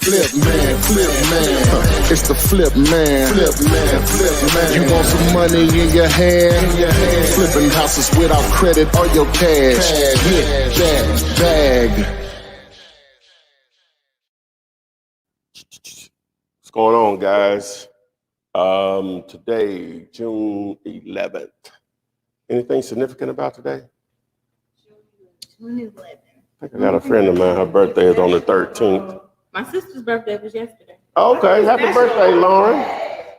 Flip man, it's the flip man. You want some money in your hand? Flipping houses without credit or your cash. Get that bag. What's going on, guys? Today, June 11th. Anything significant about today? June 11th. I think I got a friend of mine. Her birthday is on the 13th. My sister's birthday was yesterday. Okay, happy birthday, Lauren.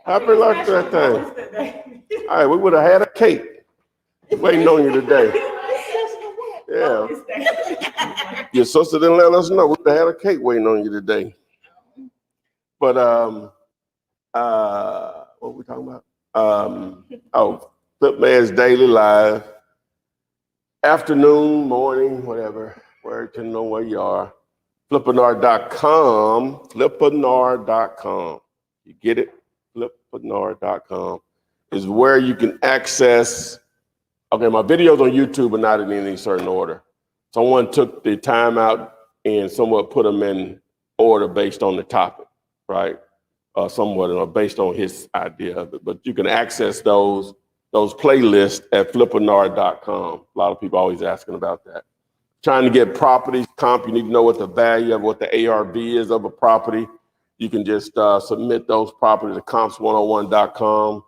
Happy birthday. All right, we would have had a cake waiting on you today. Yeah. Your sister didn't let us know. We would have had a cake waiting on you today. But what were we talking about? Flip Man's Daily Live. Afternoon, morning, whatever, depending on where you are. Flippanard.com, flippanard.com. You get it? Flippanard.com is where you can access. Okay, my videos on YouTube are not in any certain order. Someone took the time out and somewhat put them in order based on the topic, right? Somewhat based on his idea of it. But you can access those playlists at flippanard.com. A lot of people always asking about that. Trying to get properties comp, you need to know what the value of what the ARV is of a property. You can just submit those properties to comps101.com,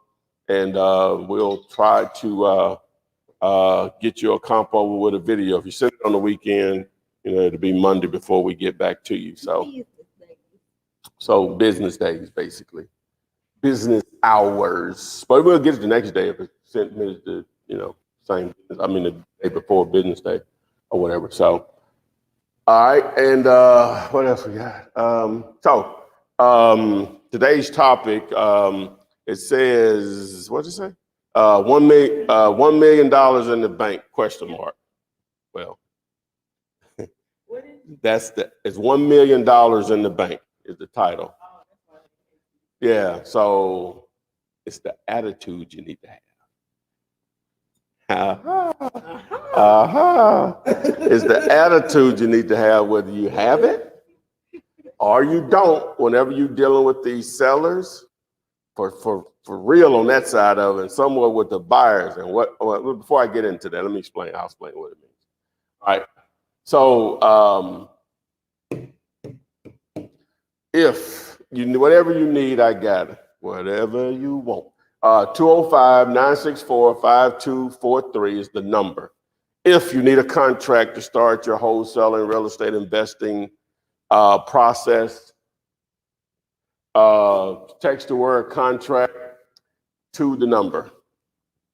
and we'll try to get you a comp over with a video. If you send it on the weekend, it'll be Monday before we get back to you. So business days, basically. Business hours. But we'll get it the next day if it's sent me the, the day before business day or whatever. So, all right. And what else we got? Today's topic, it says, what did it say? $1 million in the bank, question mark. Well, it's $1 million in the bank is the title. Yeah, so it's the attitude you need to have. It's the attitude you need to have, whether you have it or you don't, whenever you're dealing with these sellers, for real on that side of it, and somewhat with the buyers. And before I get into that, let me explain. I'll explain what it means. All right, so if you whatever you need, I got it. Whatever you want. 205-964-5243 is the number. If you need a contract to start your wholesaling real estate investing process, text the word contract to the number.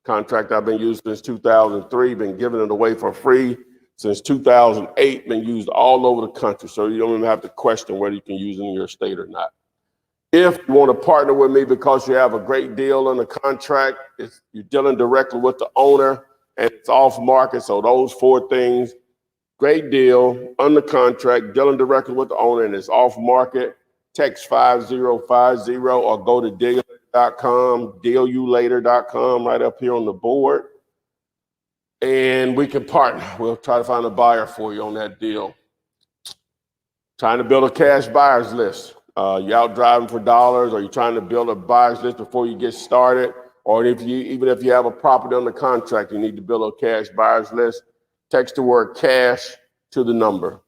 Contract I've been using since 2003, been giving it away for free since 2008, been used all over the country. So you don't even have to question whether you can use it in your state or not. If you want to partner with me because you have a great deal on the contract, you're dealing directly with the owner and it's off market. So those 4 things, great deal, under contract, dealing directly with the owner and it's off market, text 5050 or go to dealulater.com, dealulater.com right up here on the board. And we can partner. We'll try to find a buyer for you on that deal. Trying to build a cash buyers list. You out driving for dollars, or you're trying to build a buyers list before you get started, or even if you have a property under contract, you need to build a cash buyers list. Text the word cash to the number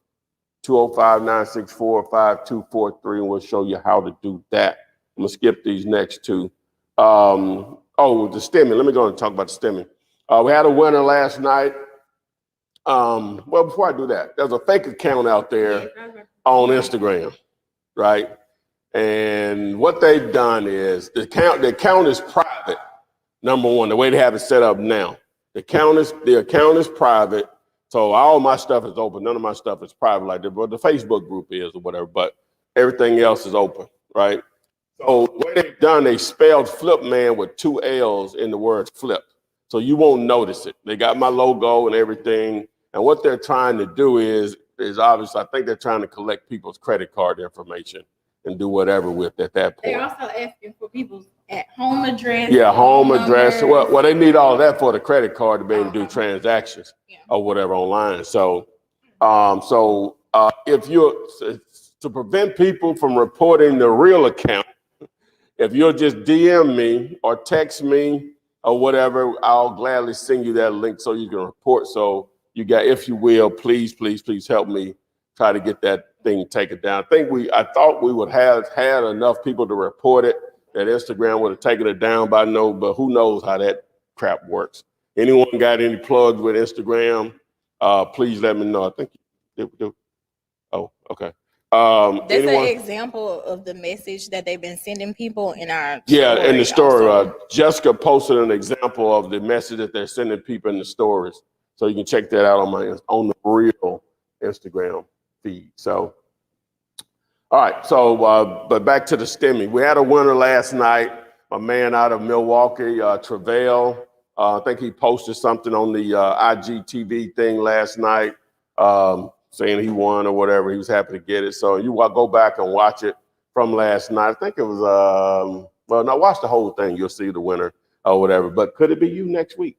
205-964-5243, and we'll show you how to do that. I'm gonna skip these next 2. The stemming. Let me go and talk about the stemming. We had a winner last night. Before I do that, there's a fake account out there on Instagram, right? And what they've done is the account is private. Number one, the way they have it set up now, the account is private. So all my stuff is open. None of my stuff is private like that, but the Facebook group is or whatever, but everything else is open, right? So what they've done, they spelled Flip Man with 2 L's in the word flip. So you won't notice it. They got my logo and everything. And what they're trying to do is obvious. I think they're trying to collect people's credit card information and do whatever with at that point. They're also asking for people's home address. Yeah, home address. Well, they need all of that for the credit card to be able to do transactions or whatever online. So, if you're to prevent people from reporting the real account, if you'll just DM me or text me or whatever, I'll gladly send you that link so you can report. So you got, if you will, please help me try to get that thing taken down. I thought we would have had enough people to report it, that Instagram would have taken it down by now, but who knows how that crap works. Anyone got any plugs with Instagram? Please let me know. I think you do. Oh, okay. That's anyone? an example of the message that they've been sending people in our Yeah, in the story, also. Jessica posted an example of the message that they're sending people in the stories. So you can check that out on the real Instagram feed. So, all right. So, but back to the STEMI. We had a winner last night, a man out of Milwaukee, Travail. I think he posted something on the IGTV thing last night, saying he won or whatever. He was happy to get it. So you go back and watch it from last night. I think it was, well, no, watch the whole thing. You'll see the winner or whatever. But could it be you next week?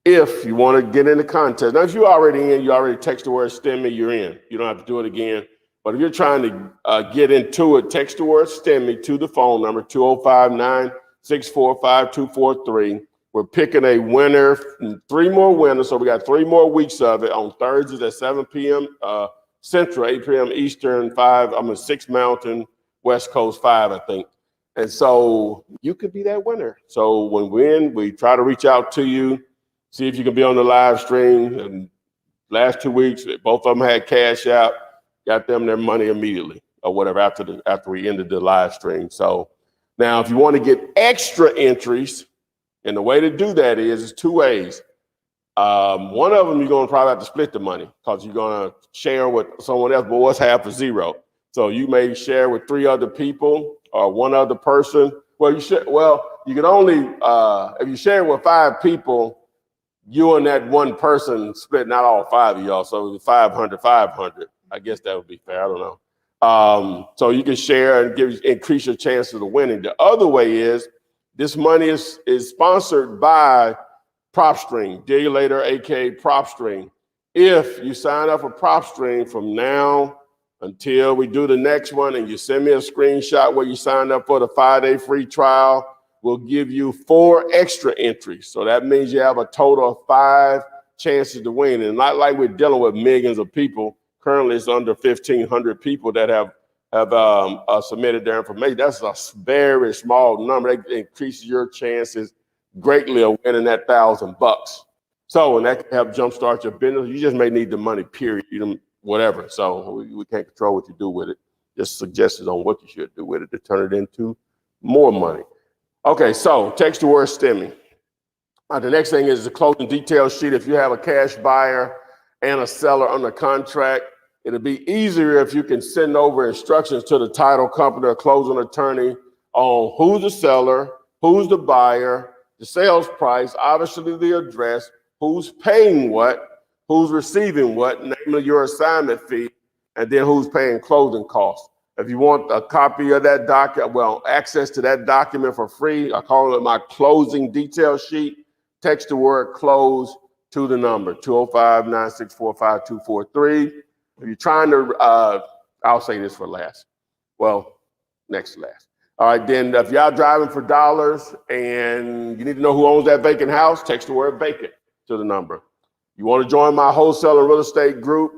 If you want to get in the contest. Now, if you're already in, you already text the word STEMI, you're in. You don't have to do it again. But if you're trying to get into it, text the word STEMI to the phone number 205-964-5243. We're picking a winner, 3 more winners. So we got 3 more weeks of it on Thursdays at 7 p.m. Central, 8 p.m. Eastern, 6 Mountain, West Coast 5, I think. And so you could be that winner. So when we win, we try to reach out to you, see if you can be on the live stream. And last 2 weeks, both of them had cash out, got them their money immediately or whatever after we ended the live stream. So now if you want to get extra entries, and the way to do that is 2 ways. One of them, you're going to probably have to split the money because you're going to share with someone else, but what's half of 0? So you may share with 3 other people or 1 other person. You can only, if you share with 5 people, you and that 1 person split, not all 5 of y'all. So 500. I guess that would be fair. I don't know. So you can share and increase your chances of winning. The other way is, this money is sponsored by PropStream, Dig Later, aka PropStream. If you sign up for PropStream from now until we do the next one and you send me a screenshot where you signed up for the 5-day free trial, we'll give you 4 extra entries. So that means you have a total of 5 chances to win. And not like we're dealing with millions of people. Currently, it's under 1,500 people that have submitted their information. That's a very small number. That increases your chances greatly of winning that $1,000. So, and that can help jumpstart your business. You just may need the money, period. Whatever. So we can't control what you do with it. Just suggestions on what you should do with it to turn it into more money. Okay, so text the word STEMI. The next thing is the closing detail sheet. If you have a cash buyer and a seller under contract, it'll be easier if you can send over instructions to the title company or closing attorney on who's the seller, who's the buyer, the sales price, obviously the address, who's paying what, who's receiving what, namely your assignment fee, and then who's paying closing costs. If you want a copy of that access to that document for free, I call it my closing detail sheet. Text the word close to the number 205-964-5243. If you're trying to, I'll say this for last. Well, next to last. All right, then if y'all driving for dollars and you need to know who owns that vacant house, text the word vacant to the number. You want to join my wholesaling real estate group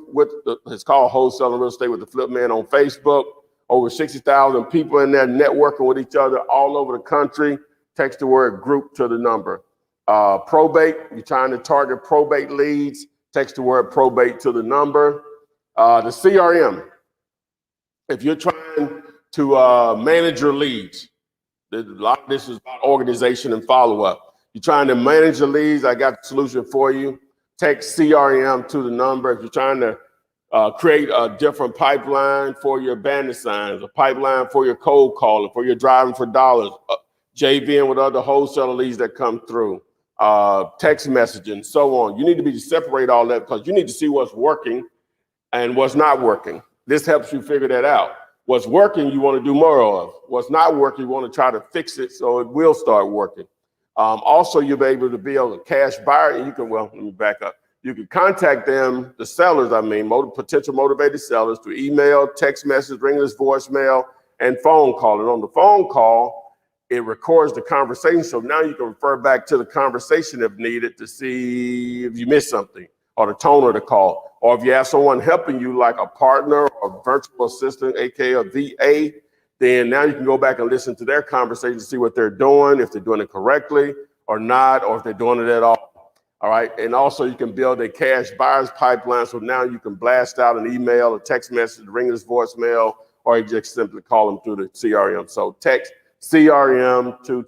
it's called Wholesaling Real Estate with the Flip Man on Facebook. Over 60,000 people in there networking with each other all over the country. Text the word group to the number. Probate, you're trying to target probate leads, text the word probate to the number. The CRM, if you're trying to manage your leads, a lot of this is about organization and follow-up. You're trying to manage the leads, I got the solution for you. Text CRM to the number. If you're trying to create a different pipeline for your bandit signs, a pipeline for your cold calling, for your driving for dollars, JVing with other wholesaler leads that come through, text messaging, so on. You need to be to separate all that because you need to see what's working and what's not working. This helps you figure that out. What's working, you want to do more of. What's not working, you want to try to fix it so it will start working. Also, you'll be able to be a cash buyer, and let me back up. You can contact them, the sellers, potential motivated sellers, through email, text message, ringless voicemail, and phone call. And on the phone call, it records the conversation. So now you can refer back to the conversation if needed to see if you missed something, or the tone of the call. Or if you have someone helping you, like a partner or virtual assistant, aka a VA, then now you can go back and listen to their conversation to see what they're doing, if they're doing it correctly or not, or if they're doing it at all. All right. And also you can build a cash buyers pipeline. So now you can blast out an email, a text message, ring this voicemail, or you just simply call them through the CRM. So text CRM to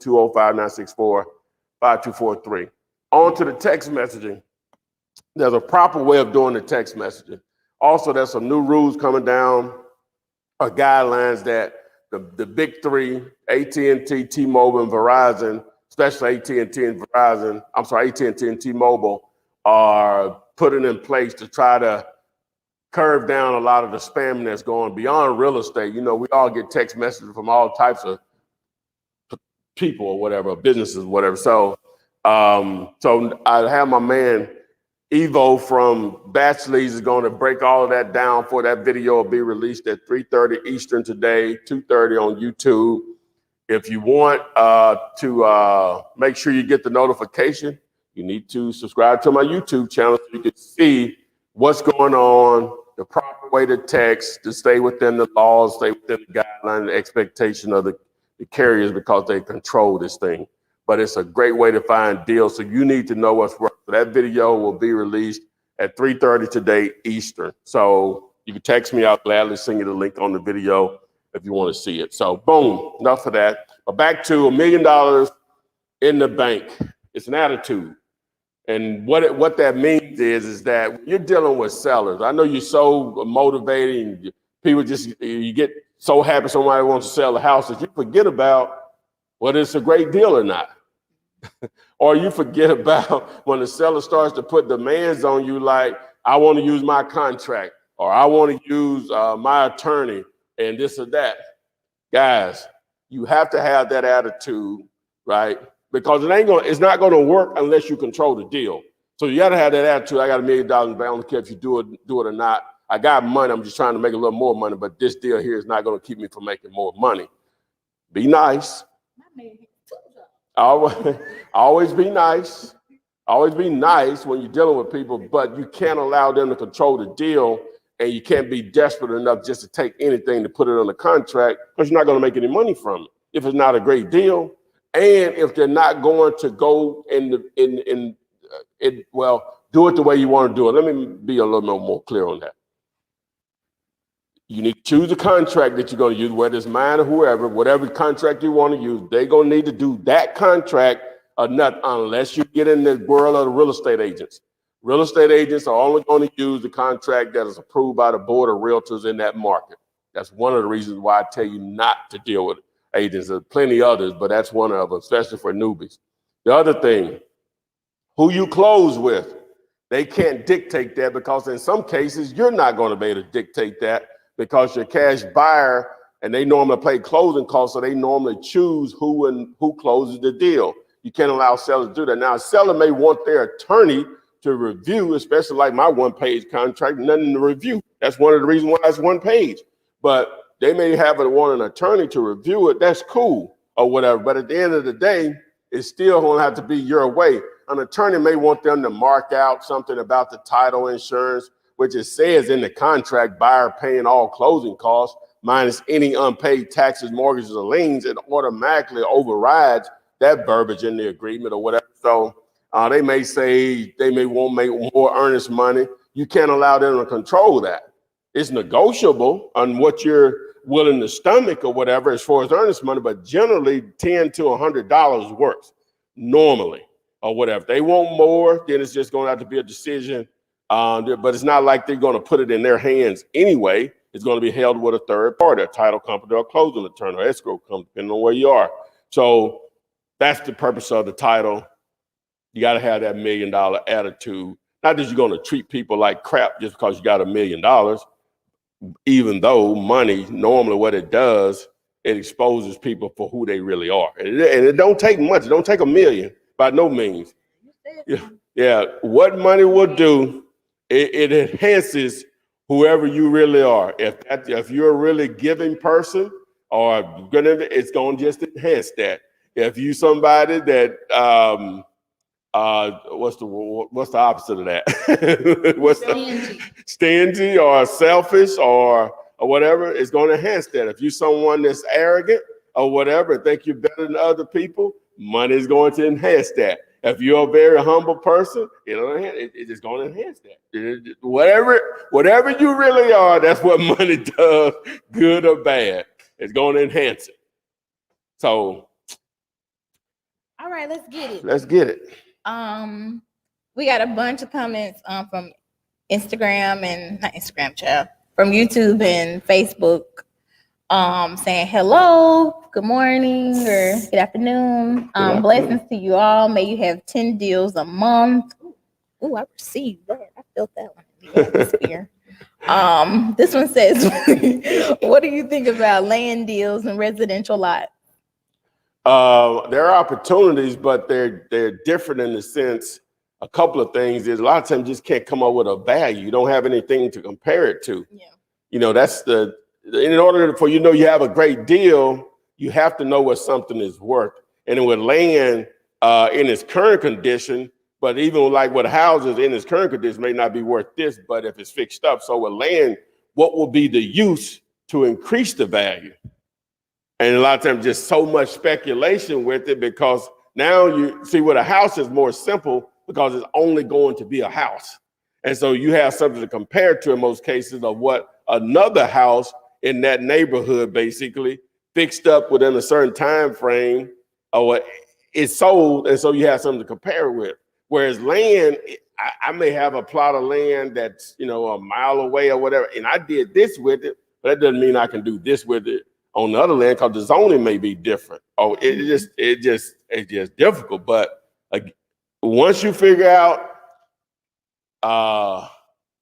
205-964-5243. On to the text messaging. There's a proper way of doing the text messaging. Also, there's some new rules coming down, or guidelines that the big three, AT&T, T-Mobile, and Verizon, especially AT&T and Verizon, AT&T and T-Mobile, are putting in place to try to curve down a lot of the spamming that's going beyond real estate. You know, we all get text messages from all types of people or whatever, businesses, whatever. So I have my man Evo from Batchley's is going to break all of that down for that video. Will be released at 3:30 Eastern today, 2:30 on YouTube. If you want to make sure you get the notification, you need to subscribe to my YouTube channel so you can see what's going on, the proper way to text, to stay within the laws, stay within the guidelines, the expectation of the carriers, because they control this thing. But it's a great way to find deals. So you need to know what's working. So that video will be released at 3:30 today Eastern. So you can text me. I'll gladly send you the link on the video if you want to see it. So boom, enough of that. But back to $1 million in the bank. It's an attitude. And what that means is that when you're dealing with sellers, I know you're so motivated and people you get so happy somebody wants to sell a house that you forget about whether it's a great deal or not. Or you forget about when the seller starts to put demands on you, like, I want to use my contract, or I want to use my attorney, and this or that. Guys, you have to have that attitude, right? Because it's not going to work unless you control the deal. So you got to have that attitude. I got $1 million in the bank. I don't care if you do it or not. I got money. I'm just trying to make a little more money, but this deal here is not going to keep me from making more money. Be nice. Always be nice. Always be nice when you're dealing with people, but you can't allow them to control the deal, and you can't be desperate enough just to take anything to put it on the contract, because you're not going to make any money from it if it's not a great deal, and if they're not going to go do it the way you want to do it. Let me be a little bit more clear on that. You need to choose a contract that you're going to use, whether it's mine or whoever, whatever contract you want to use. They're going to need to do that contract or not, unless you get in the world of the real estate agents. Real estate agents are only going to use the contract that is approved by the board of realtors in that market. That's one of the reasons why I tell you not to deal with agents. There's plenty others, but that's one of them, especially for newbies. The other thing, who you close with, they can't dictate that, because in some cases, you're not going to be able to dictate that, because your cash buyer, and they normally pay closing costs, so they normally choose who closes the deal. You can't allow sellers to do that. Now, a seller may want their attorney to review, especially like my one-page contract, nothing to review. That's one of the reasons why it's one page. But they may want an attorney to review it. That's cool or whatever. But at the end of the day, it's still going to have to be your way. An attorney may want them to mark out something about the title insurance, which it says in the contract, buyer paying all closing costs minus any unpaid taxes, mortgages, or liens. It automatically overrides that verbiage in the agreement or whatever. So they may say they may want to make more earnest money. You can't allow them to control that. It's negotiable on what you're willing to stomach or whatever as far as earnest money, but generally $10 to $100 works normally or whatever. If they want more, then it's just going to have to be a decision. But it's not like they're going to put it in their hands anyway. It's going to be held with a third party, a title company or a closing attorney or escrow company, depending on where you are. So that's the purpose of the title. You got to have that $1 million attitude. Not that you're going to treat people like crap just because you got $1 million, even though money, normally what it does, it exposes people for who they really are. And it don't take much. It don't take $1 million by no means. Yeah. Yeah, what money will do, it enhances whoever you really are. If you're a really giving person, it's gonna just enhance that. If you somebody that what's the opposite of that? What's stingy or selfish or whatever, it's going to enhance that. If you're someone that's arrogant or whatever, think you're better than other people, money is going to enhance that. If you're a very humble person, it's just going to enhance that. Whatever you really are, that's what money does, good or bad. It's going to enhance it. So, all right, let's get it. Let's get it. We got a bunch of comments from Instagram and not Instagram, child, from YouTube and Facebook, saying hello, good morning, or good afternoon. Blessings to you all. May you have 10 deals a month. Ooh, I received that. I felt that one in the atmosphere. This one says, what do you think about land deals and residential lots? There are opportunities, but they're different in the sense. A couple of things is a lot of times you just can't come up with a value. You don't have anything to compare it to. Yeah. That's in order for you have a great deal, you have to know what something is worth. And with land in its current condition, but even like with houses in its current condition may not be worth this, but if it's fixed up. So with land, what will be the use to increase the value? And a lot of times just so much speculation with it, because now you see with a house is more simple because it's only going to be a house. And so you have something to compare to in most cases of what another house in that neighborhood basically fixed up within a certain time frame or what is sold. And so you have something to compare with. Whereas land, I may have a plot of land that's, a mile away or whatever, and I did this with it, but that doesn't mean I can do this with it on the other land because the zoning may be different. Oh, it's just difficult. But once you figure out,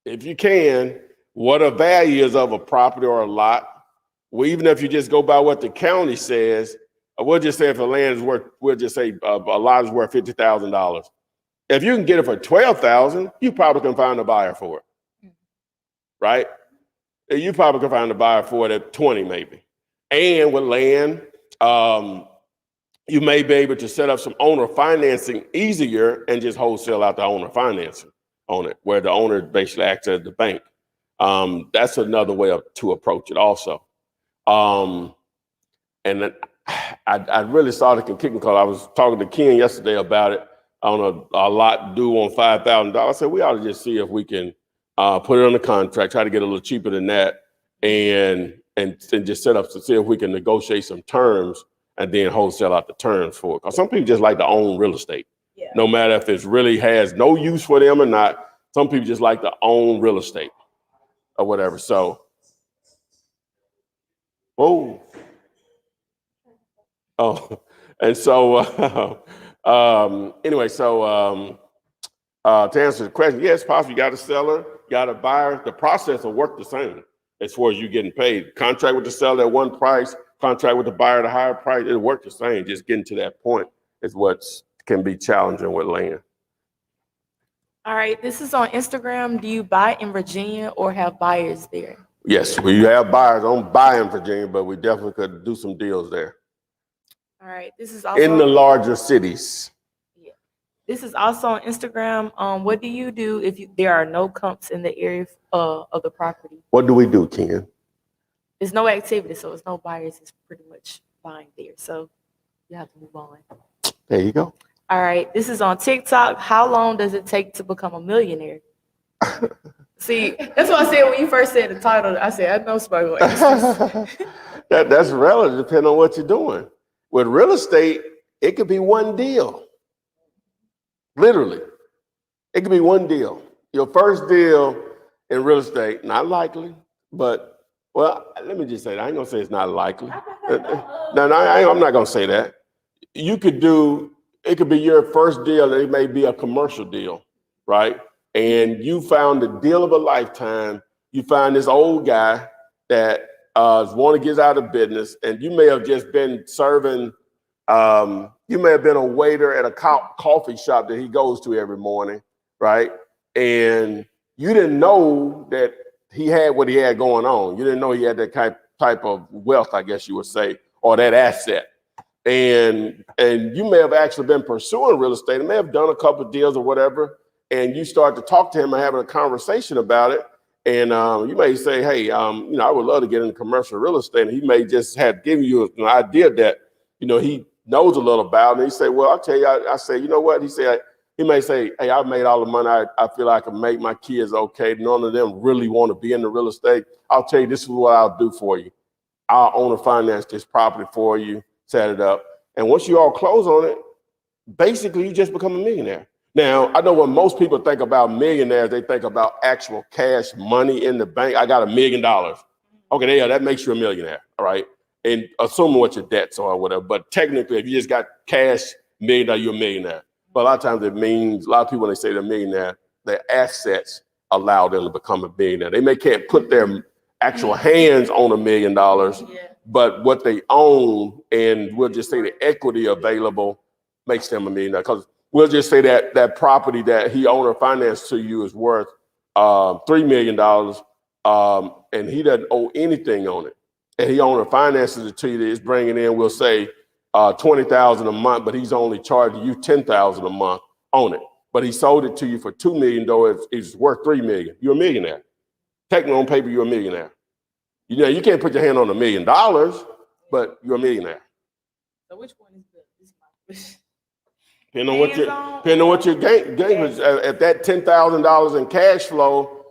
if you can, what a value is of a property or a lot, well, even if you just go by what the county says, we'll just say if a land is worth, we'll just say a lot is worth $50,000. If you can get it for $12,000, you probably can find a buyer for it, right? You probably can find a buyer for it at 20 maybe. And with land, you may be able to set up some owner financing easier and just wholesale out the owner financing on it, where the owner basically acts as the bank. That's another way to approach it also. And I really started kicking because I was talking to Ken yesterday about it on a lot due on $5,000. I said, we ought to just see if we can put it on the contract, try to get a little cheaper than that, and just set up to see if we can negotiate some terms and then wholesale out the terms for it. Because some people just like to own real estate. Yeah. No matter if it really has no use for them or not, some people just like to own real estate or whatever. So, and so anyway, so to answer the question, yes, possibly you got a seller, got a buyer. The process will work the same as far as you getting paid. Contract with the seller at one price, contract with the buyer at a higher price. It'll work the same. Just getting to that point is what can be challenging with land. All right, this is on Instagram. Do you buy in Virginia or have buyers there? Yes, we have buyers. I don't buy in Virginia, but we definitely could do some deals there. All right, this is also in the larger cities. Yeah, this is also on Instagram. What do you do if there are no comps in the area of the property? What do we do, Ken? There's no activity, so it's no buyers. It's pretty much buying there. So you have to move on. There you go. All right, this is on TikTok. How long does it take to become a millionaire? See, that's what I said when you first said the title. I said, I know somebody will answer. That's relative, depending on what you're doing. With real estate, it could be one deal. Literally, it could be one deal. Your first deal in real estate, not likely, but, well, let me just say that. I ain't gonna say it's not likely. No, I'm not gonna say that. You could do, it could be your first deal, and it may be a commercial deal, right? And you found the deal of a lifetime. You find this old guy that want to get out of business, and you may have just been serving, you may have been a waiter at a coffee shop that he goes to every morning, right? And you didn't know that he had what he had going on. You didn't know he had that type of wealth, I guess you would say, or that asset. And you may have actually been pursuing real estate and may have done a couple of deals or whatever, and you start to talk to him and having a conversation about it. And you may say, hey, I would love to get into commercial real estate. And he may just have given you an idea that, he knows a little about it. And he say, well, I'll tell you, I say, you know what? He may say, hey, I've made all the money I feel I can make. My kids okay. None of them really want to be in the real estate. I'll tell you, this is what I'll do for you. I'll own and finance this property for you, set it up. And once you all close on it, basically you just become a millionaire. Now, I know when most people think about millionaires, they think about actual cash money in the bank. I got $1 million. Okay, yeah, that makes you a millionaire, all right? And assuming what your debts are or whatever. But technically, if you just got cash, $1 million, you're a millionaire. But a lot of times it means, a lot of people, when they say they're a millionaire, their assets allow them to become a millionaire. They can't put their actual hands on $1 million, but what they own, and we'll just say the equity available, makes them a millionaire. Because we'll just say that property that he owned or financed to you is worth $3 million, and he doesn't owe anything on it. And he owned or finances it to you, that it's bringing in, we'll say, $20,000 a month, but he's only charging you $10,000 a month on it. But he sold it to you for $2 million, though it's worth $3 million. You're a millionaire. Technically, on paper, you're a millionaire. You can't put your hand on $1 million, but you're a millionaire. So which one is good? Depending on what your gain was. If that $10,000 in cash flow,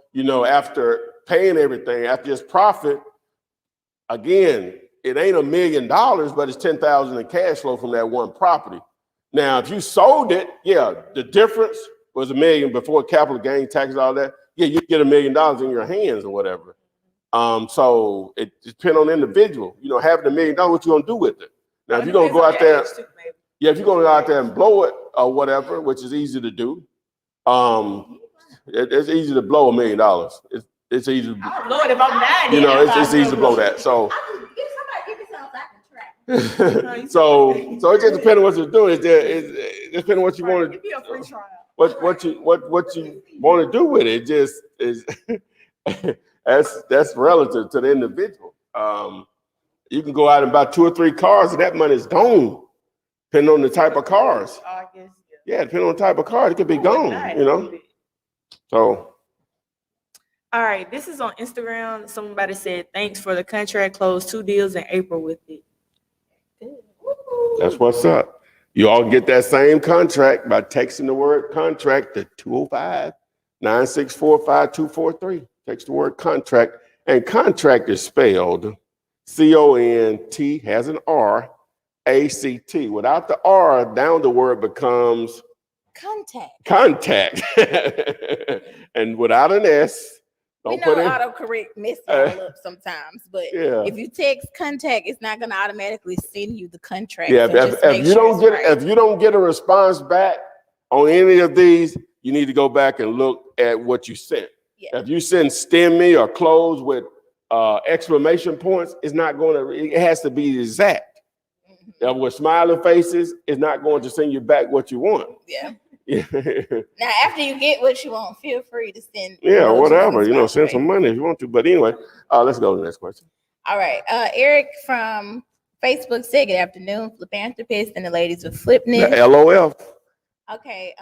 after paying everything, after just profit, again, it ain't $1 million, but it's $10,000 in cash flow from that one property. Now, if you sold it, the difference was $1 million before capital gain taxes, all that. Yeah, you get $1 million in your hands or whatever. So it depends on the individual. Having $1 million, what you gonna do with it? Now, if you're gonna go out there, if you're gonna go out there and blow it or whatever, which is easy to do, it's easy to blow $1 million. It's easy. I'll blow it if I'm 90. It's easy to blow that. So. So it just depends on what you're doing. It depends on what you want to. Give me a free trial. What you want to do with it just is that's relative to the individual. You can go out and buy 2 or 3 cars, and that money is gone, depending on the type of cars. I guess, yeah, depending on the type of car, it could be gone. So. All right, this is on Instagram. Somebody said, "Thanks for the contract. Closed 2 deals in April with it." That's what's up. You all get that same contract by texting the word contract to 205-964-5243. Text the word contract. And contract is spelled C-O-N-T, has an R, A-C-T. Without the R, down the word becomes contact. And without an S, we know autocorrect mess y'all up sometimes, but if you text contact, it's not going to automatically send you the contract. Yeah, so if you don't get a response back on any of these, you need to go back and look at what you sent. Yeah. If you send STEMI or close with exclamation points, it's not going to. It has to be exact. Mm-hmm. With smiling faces, it's not going to send you back what you want. Yeah. Now, after you get what you want, feel free to send. Yeah, whatever. Send some money if you want to. But anyway, let's go to the next question. All right. Eric from Facebook said, "Good afternoon, Philanthropist and the ladies with Flipness." LOL. Okay.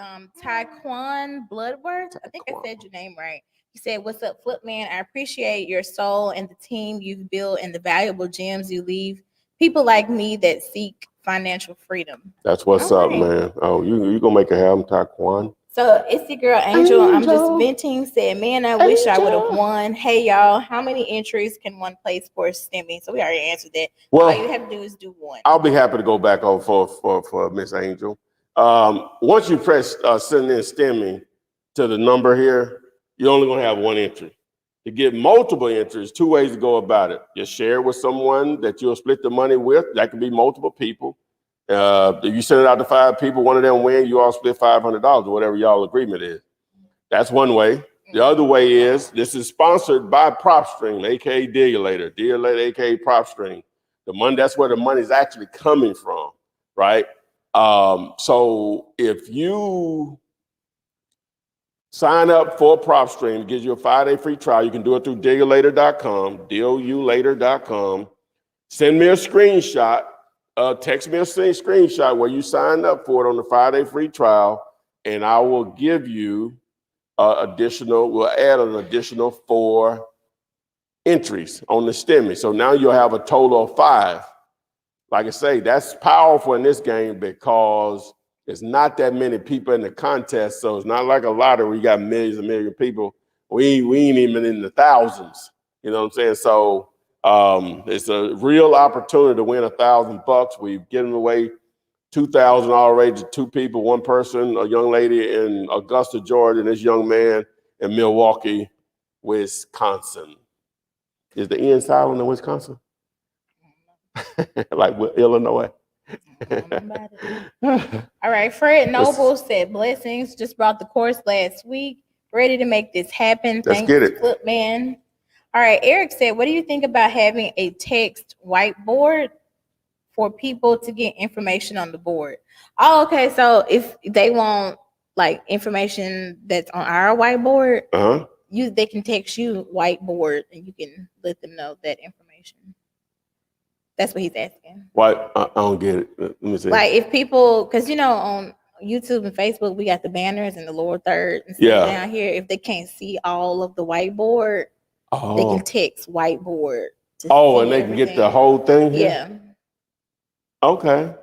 Taekwon Bloodworth. I think I said your name right. He said, "What's up, Flipman? I appreciate your soul and the team you've built and the valuable gems you leave people like me that seek financial freedom." That's what's up, man. Oh, you gonna make it happen, Taekwon. So it's your girl Angel. I'm just venting. Said, "Man, I wish I would have won." Hey y'all, how many entries can one place for STEMI? So we already answered that. Well, all you have to do is do one. I'll be happy to go back on for Miss Angel. Once you press send in STEMI to the number here, you're only gonna have one entry. To get multiple entries, 2 ways to go about it. Just share it with someone that you'll split the money with. That could be multiple people. If you send it out to 5 people, one of them win, you all split $500 or whatever y'all agreement is. That's one way. The other way is, this is sponsored by PropStream, aka Dealulator, aka PropStream. That's where the money is actually coming from, right? So if you Sign up for PropStream. It gives you a 5-day free trial. You can do it through DoulaTor.com, DOULater.com. Send me a screenshot. Text me a screenshot where you signed up for it on the 5-day free trial, and I will give you we'll add an additional 4 entries on the STEMI. So now you'll have a total of 5. Like I say, that's powerful in this game because there's not that many people in the contest. So it's not like a lottery where you got millions and millions of people. We ain't even in the thousands. You know what I'm saying? So it's a real opportunity to win $1,000. We've given away 2,000 already to 2 people, 1 person, a young lady in Augusta, Georgia, and this young man in Milwaukee, Wisconsin. Is the N silent in Wisconsin? Like with Illinois. All right, Fred Noble said blessings. Just brought the course last week. Ready to make this happen. Let's Thanks, get it. Flip Man. All right, Eric said, what do you think about having a text whiteboard for people to get information on the board? Oh, okay. So if they want like information that's on our whiteboard, they can text you whiteboard and you can let them know that information. That's what he's asking. What? I don't get it. Let me see. Like if people, because on YouTube and Facebook, we got the banners in the lower third and stuff down here. If they can't see all of the whiteboard, they can text whiteboard. And they can get the whole thing here? Yeah. Okay.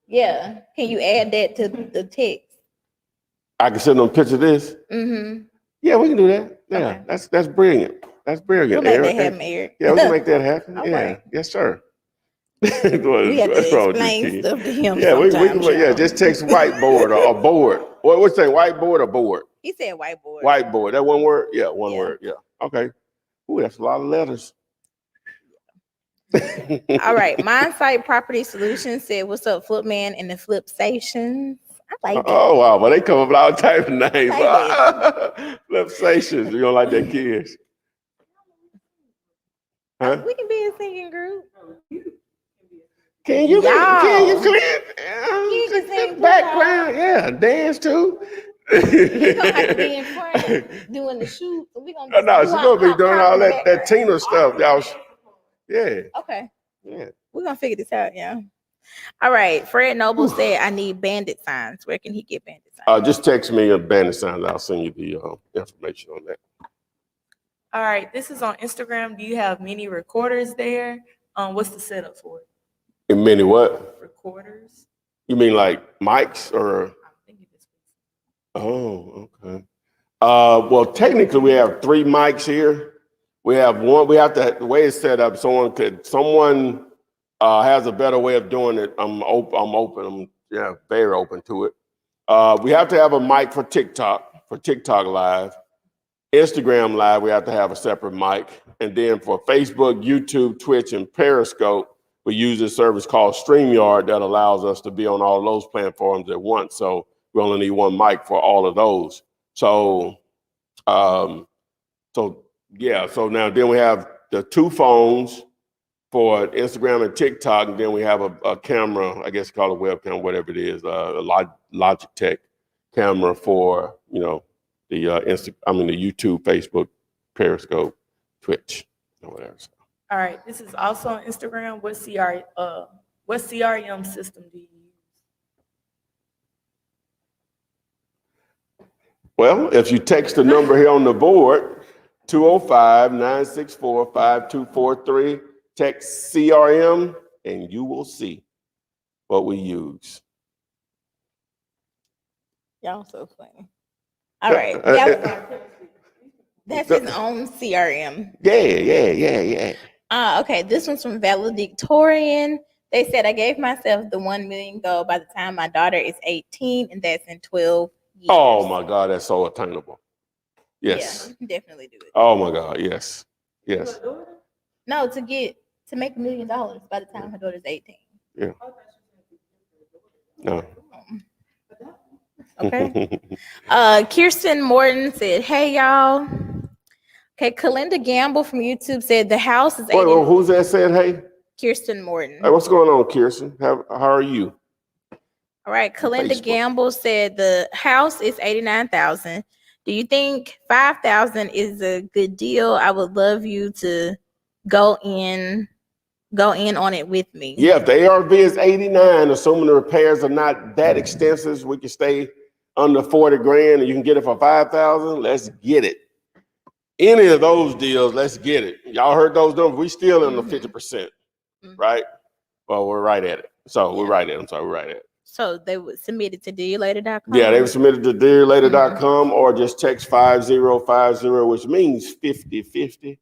Yeah. Can you add that to the text? I can send them a picture of this? Mm-hmm. Yeah, we can do that. Yeah, Okay. that's brilliant. That's brilliant, We'll make Eric. that happen, Eric. Yeah, we can make that happen. All Yeah. right. Yes, sir. We have to explain stuff to him. Yeah, we sometimes, just text whiteboard or board. What's that? Whiteboard or board? He said whiteboard. Whiteboard. That one word? Yeah, one word. Yeah. Okay. Ooh, that's a lot of letters. All right. Mindsight Property Solutions said, what's up, Flip Man and the Flip Stations? I like that. Oh, wow. Well, they come up with all type of names. Like Flip stations. You don't like that kids? Huh? We can be a singing group. Can you clear can sing background? Yeah, dance too. He's gonna have to be in front doing the shoot. So we gonna No, she's gonna be doing all that Tina stuff. Y'all. Yeah. Okay. Yeah. We're gonna figure this out, yeah. All right. Fred Noble said, I need bandit signs. Where can he get bandit signs? Just text me a bandit signs. I'll send you the information on that. All right, this is on Instagram. Do you have many recorders there? What's the setup for it? In many what? Recorders. You mean like mics or? I'm thinking this. Oh, okay. Well, technically we have 3 mics here. We have one. We have to the way it's set up. Someone has a better way of doing it. I'm open. I'm very open to it. We have to have a mic for TikTok Live. Instagram Live, we have to have a separate mic. And then for Facebook, YouTube, Twitch, and Periscope, we use a service called StreamYard that allows us to be on all those platforms at once. So we only need one mic for all of those. So now then we have the 2 phones for Instagram and TikTok, and then we have a camera, I guess called a webcam, whatever it is, a Logitech camera for, the YouTube, Facebook, Periscope, Twitch, or whatever. All right, this is also on Instagram. What CRM system do you use? Well, if you text the number here on the board, 205-964-5243, text CRM, and you will see what we use. Y'all so funny. All right. That's his own CRM. Yeah. Okay, this one's from Valedictorian. They said, I gave myself the 1 million goal by the time my daughter is 18, and that's in 12 years. Oh my God, that's so attainable. Yes. Yeah, definitely do it. Oh my God, yes. No, to make $1 million by the time her daughter's 18. Yeah. No. Okay. Kirsten Morton said, hey, y'all. Okay, Kalinda Gamble from YouTube said the house is... Wait, who's that said hey? Kirsten Morton. Hey, what's going on, Kirsten? How are you? All right, Kalinda Facebook. Gamble said the house is 89,000. Do you think 5,000 is a good deal? I would love you to go in on it with me. Yeah, if the ARV is 89, assuming the repairs are not that extensive, we can stay under 40 grand and you can get it for 5,000. Let's get it. Any of those deals, let's get it. Y'all heard those numbers? We still in the 50%, right? Well, we're right at it. So we're right at it. I'm sorry, we're right at it. So they would submit it to deallater.com? Yeah, they were submitted to deallater.com or just text 5050, which means 5050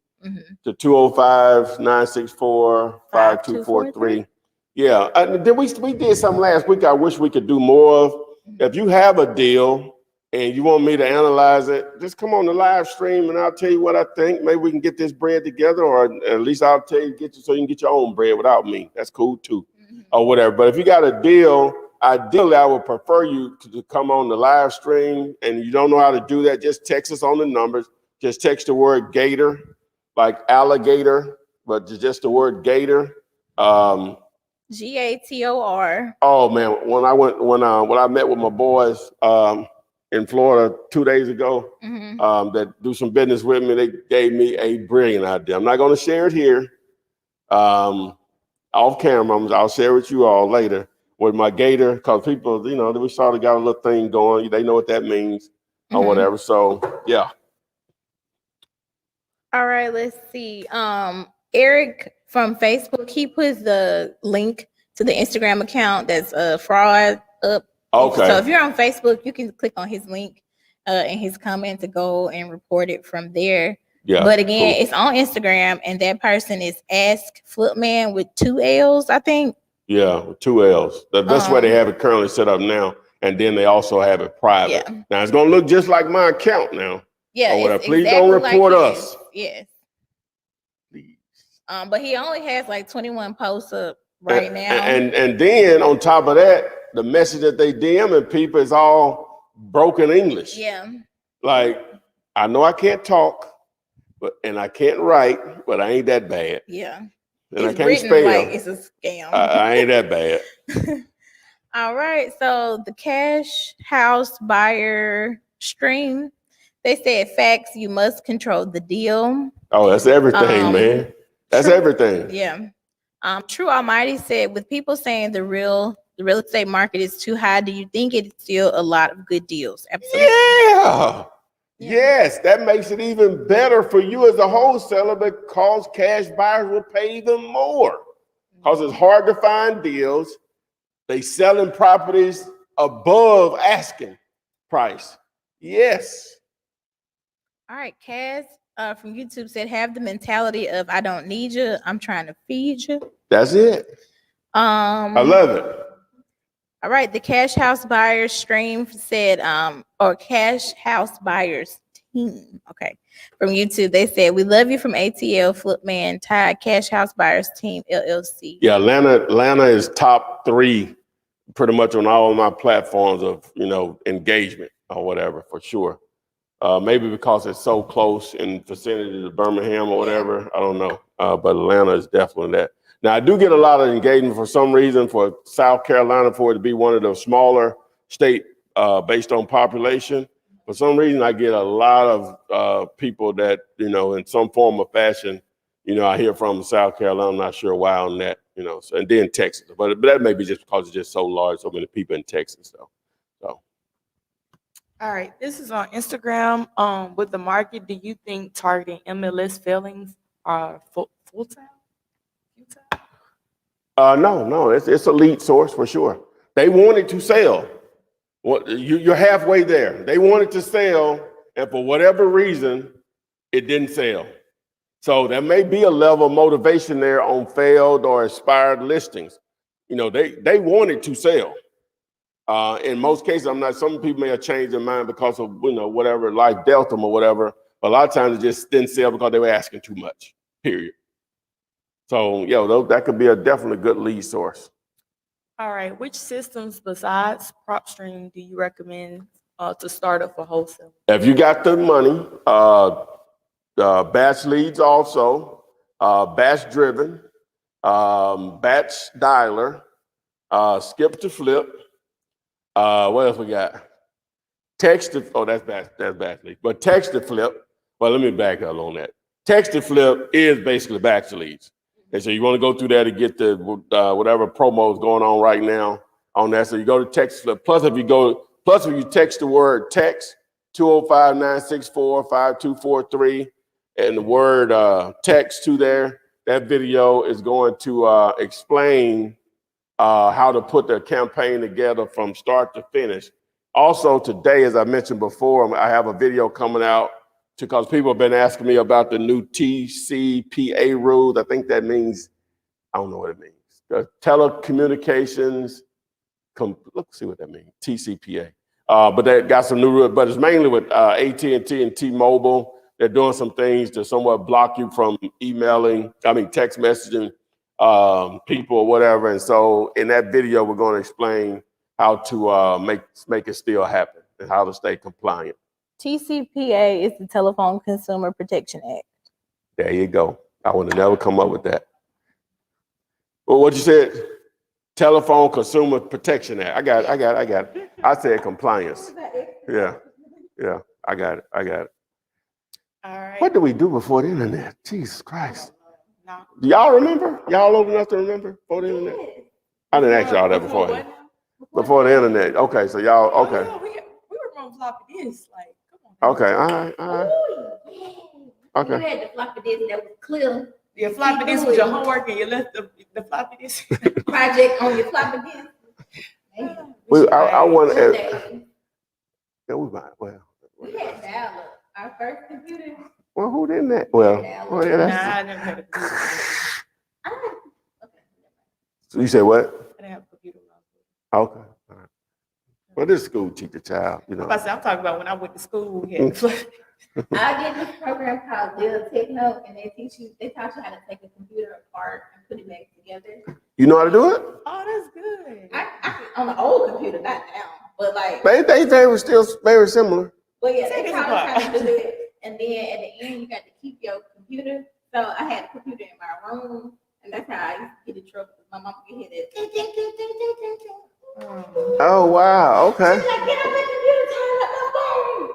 to 205-964-5243. Yeah, we did something last week I wish we could do more of. If you have a deal and you want me to analyze it, just come on the live stream and I'll tell you what I think. Maybe we can get this bread together, or at least I'll tell you, so you can get your own bread without me. That's cool too, or whatever. But if you got a deal, ideally, I would prefer you to come on the live stream, and you don't know how to do that, just text us on the numbers. Just text the word gator, like alligator, but just the word gator. GATOR. Oh man, when I met with my boys in Florida 2 days ago, that do some business with me, they gave me a brilliant idea. I'm not going to share it here. Off camera, I'll share with you all later. With my gator, because people, we sort of got a little thing going. They know what that means or whatever. So, yeah. All right, let's see. Eric from Facebook, he puts the link to the Instagram account that's fraud up. Okay. So if you're on Facebook, you can click on his link and his comment to go and report it from there. Yeah. But again, it's on Instagram, and that person is Ask Flipman with 2 L's, I think. Yeah, 2 L's. That's where they have it currently set up now. And then they also have it private. Yeah. Now, it's going to look just like my account now. Yeah. Please exactly don't report us. Yes. Please. But he only has like 21 posts up right now. And then on top of that, the message that they DMing people is all broken English. Yeah. Like, I know I can't talk, and I can't write, but I ain't that bad. Yeah. And I can't spell. Like it's a scam. I ain't that bad. All right. So the cash house buyer stream, they said facts, you must control the deal. Oh, that's everything, man. That's everything. Yeah. True Almighty said, with people saying the real estate market is too high, do you think it's still a lot of good deals? Absolutely. Yeah. Yes, that makes it even better for you as a wholesaler, because cash buyers will pay even more, because it's hard to find deals. They selling properties above asking price. Yes. All right, Kaz from YouTube said, have the mentality of I don't need you, I'm trying to feed you. That's it. I love it. All right, the Cash House Buyers stream said, or Cash House Buyers team, okay, from YouTube, they said, we love you from ATL, Flipman, Tide, Cash House Buyers Team, LLC. Yeah, Atlanta is top 3 pretty much on all of my platforms of, engagement or whatever, for sure. Maybe because it's so close in vicinity to Birmingham or whatever, I don't know. But Atlanta is definitely that. Now, I do get a lot of engagement for some reason for South Carolina, for it to be one of the smaller state based on population. For some reason, I get a lot of people that, in some form or fashion, I hear from South Carolina. I'm not sure why on that, so, and then Texas. But that may be just because it's just so large, so many people in Texas, though. So. All right, this is on Instagram. With the market, do you think targeting MLS filings are full-time? No, it's a lead source for sure. They wanted to sell. You're halfway there. They wanted to sell, and for whatever reason, it didn't sell. So there may be a level of motivation there on failed or expired listings. They wanted to sell. In most cases, some people may have changed their mind because of, whatever, life dealt them or whatever. But a lot of times it just didn't sell because they were asking too much, period. So, that could be a definitely good lead source. All right. Which systems besides PropStream do you recommend to start up for wholesale? If you got the money, batch leads also, batch driven, batch dialer, skip to flip, What else we got? Text to, oh, that's back leads. But text to flip, well, let me back up on that. Text to flip is basically back to leads. And so you want to go through there to get the whatever promo is going on right now on that. So you go to text to flip. Plus, if you text the word text, 205-964-5243, and the word text to there, that video is going to explain how to put the campaign together from start to finish. Also today, as I mentioned before, I have a video coming out because people have been asking me about the new TCPA rules. I think that means, I don't know what it means. The telecommunications, let's see what that means, TCPA. But they got some new rules, but it's mainly with AT&T and T-Mobile. They're doing some things to somewhat block you from text messaging people or whatever. And so in that video, we're going to explain how to make it still happen and how to stay compliant. TCPA is the Telephone Consumer Protection Act. There you go. I would have never come up with that. Well, what you said? Telephone Consumer Protection Act. I got it. I said compliance. Yeah. I got it. All right. What did we do before the internet? Jesus Christ. No. Do y'all remember? Y'all old enough to remember before the internet? I didn't ask y'all that before. Before the internet. Okay, so y'all, okay. Oh, yeah, we remember floppy disks. Like, come on. Okay, all right. Okay. You had the floppy disk that was clear. Your floppy disk was your homework and you left the floppy disk project on your floppy disk. I want to. Yeah, we might. Well, We had dial-up. Our first computer. well, who didn't that? Well, yeah, Nah, that's. I never had a computer. So you said what? I didn't have a computer. Okay. All right. Well, this school teach the child, you know. I'm talking about when I went to school. We had I did this program called Dell Techno, and they taught you how to take a computer apart and put it back together. You know how to do it? Oh, that's good. I on the old computer, not now, but like. They were still very similar. But yeah, they taught us how to do it, and then at the end you got to keep your computer. So I had a computer in my room, and that's how I used to get in trouble. My mom could hear that. Ting, ting, ting, ting, ting, ting, ting. Oh wow, okay. She's like, get on the computer, turn up my phone.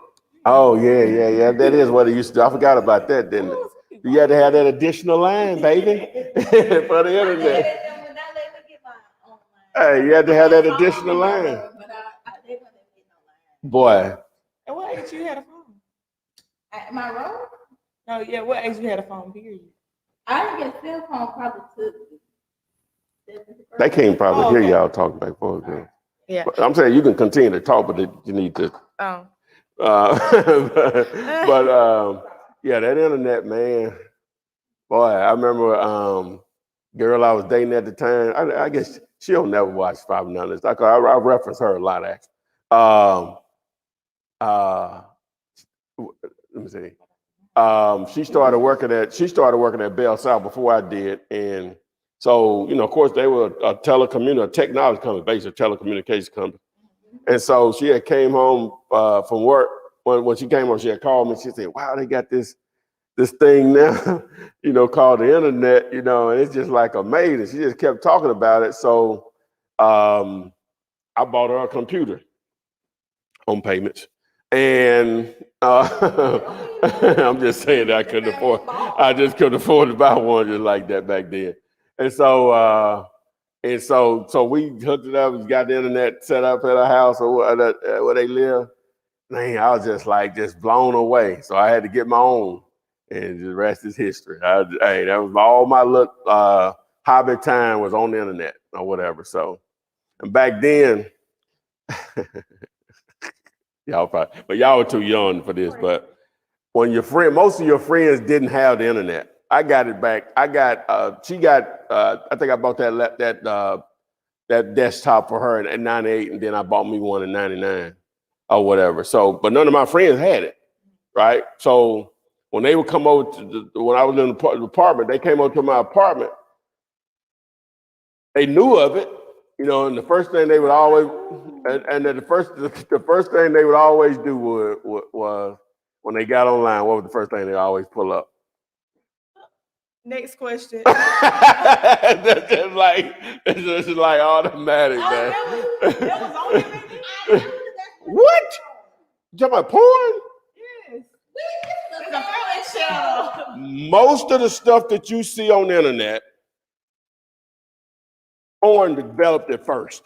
Oh yeah. That is what it used to do. I forgot about that, didn't it? You had to have that additional line, baby, for the internet. Hey, you had to have that additional line. Boy. And what age you had a phone? At my room? No, yeah, what age you had a phone, period? I didn't get a cell phone probably to. They can't probably hear y'all talking back forth. Yeah. But I'm saying you can continue to talk, but you need to. Oh. Yeah, that internet, man. Boy, I remember girl I was dating at the time. I guess she'll never watch Five Nunners. I reference her a lot, actually. Let me see. She started working at Bell South before I did, and so of course they were a technology company, basically a telecommunications company. And so she had came home from work. When she came home, she had called me. She said, "Wow, they got this thing now, called the internet, and it's just like amazing." She just kept talking about it. So I bought her a computer on payments. And I'm just saying that I just couldn't afford to buy one just like that back then. And so we hooked it up and got the internet set up at our house or where they live. Man, I was just blown away. So I had to get my own, and the rest is history. That was all my little hobby time was on the internet or whatever. So, and back then, y'all were too young for this. But when most of your friends didn't have the internet, I got it back. She got. I think I bought that desktop for her in '98, and then I bought me one in '99 or whatever. So, but none of my friends had it, right? So when they would come over when I was in the apartment, they came over to my apartment. They knew of it, and the first thing they would always, the first thing they would always do was when they got online. What was the first thing they always pull up? Next question. That's just like automatic, man. That was only What? You talking about porn? Most of the stuff that you see on the internet, porn developed it first.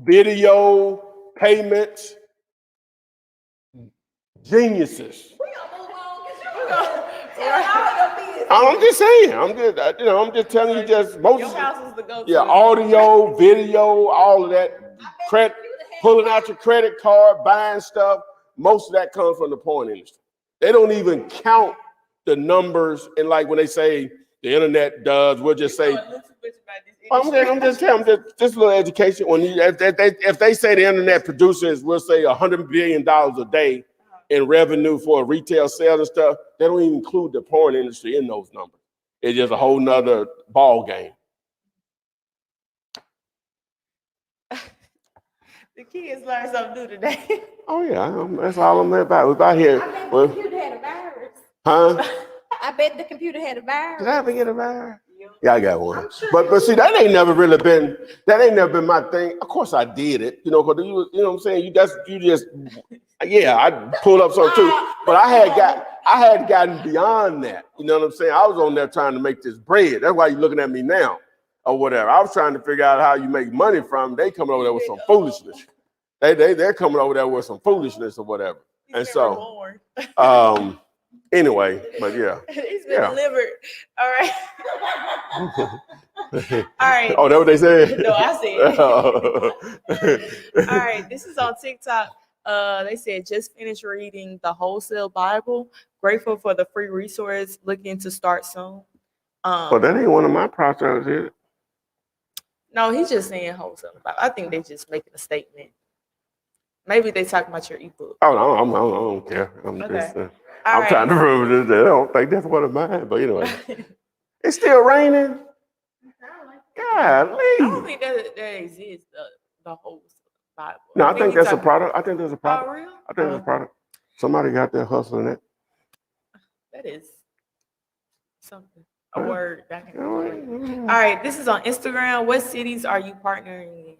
Video, payments, geniuses. I'm just saying. I'm just telling you. Just most. Your house is the go-to. Yeah, audio, video, all of that. Pulling out your credit card, buying stuff. Most of that comes from the porn industry. They don't even count the numbers. And like when they say the internet does, we'll just say. I'm just telling them just a little education. When if they say the internet produces, we'll say $100 billion a day in revenue for retail sales and stuff, they don't even include the porn industry in those numbers. It's just a whole nother ball game. The kids learned something new today. Oh yeah, that's all I'm about. We're about here. I bet the computer had a virus. Huh? I bet the computer had a virus. Did I ever get a virus? Yeah, I got one. But see, that ain't never been my thing. Of course I did it, you know, because you know what I'm saying? I pulled up something too. But I had gotten beyond that. You know what I'm saying? I was on there trying to make this bread. That's why you're looking at me now or whatever. I was trying to figure out how you make money from. They coming over there with some foolishness. They're coming over there with some foolishness or whatever. And so anyway, but yeah. He's been delivered. All right. All right. Oh, that's what they said? No, I said. All right. This is on TikTok. They said, just finished reading the Wholesale Bible. Grateful for the free resource. Looking to start soon. Well, that ain't one of my projects, is it? No, he's just saying Wholesale Bible. I think they're just making a statement. Maybe they talking about your ebook. Oh, no, I don't care. I'm right. trying to prove this. I don't think that's one of mine, but anyway. It's still raining. Golly. I don't think that exists, the Wholesale Bible. No, I think that's a product. I think there's a product. Oh, real? I think there's a product. Somebody got there hustling it. That is something. A word. All right. This is on Instagram. What cities are you partnering in?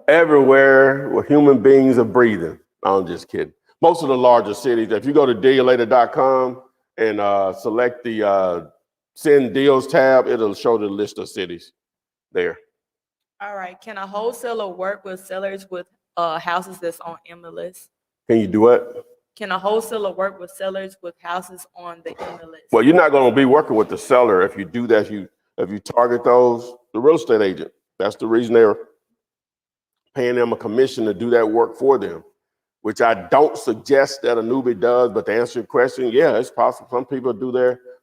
Everywhere where human beings are breathing. I'm just kidding. Most of the larger cities, if you go to deallater.com and select the send deals tab, it'll show the list of cities there. All right. Can a wholesaler work with sellers with houses that's on MLS? Can you do what? Can a wholesaler work with sellers with houses on the MLS? Well, you're not going to be working with the seller if you do that. If you target the real estate agent. That's the reason they're paying them a commission to do that work for them, which I don't suggest that a newbie does. But to answer your question, yeah, it's possible. Some people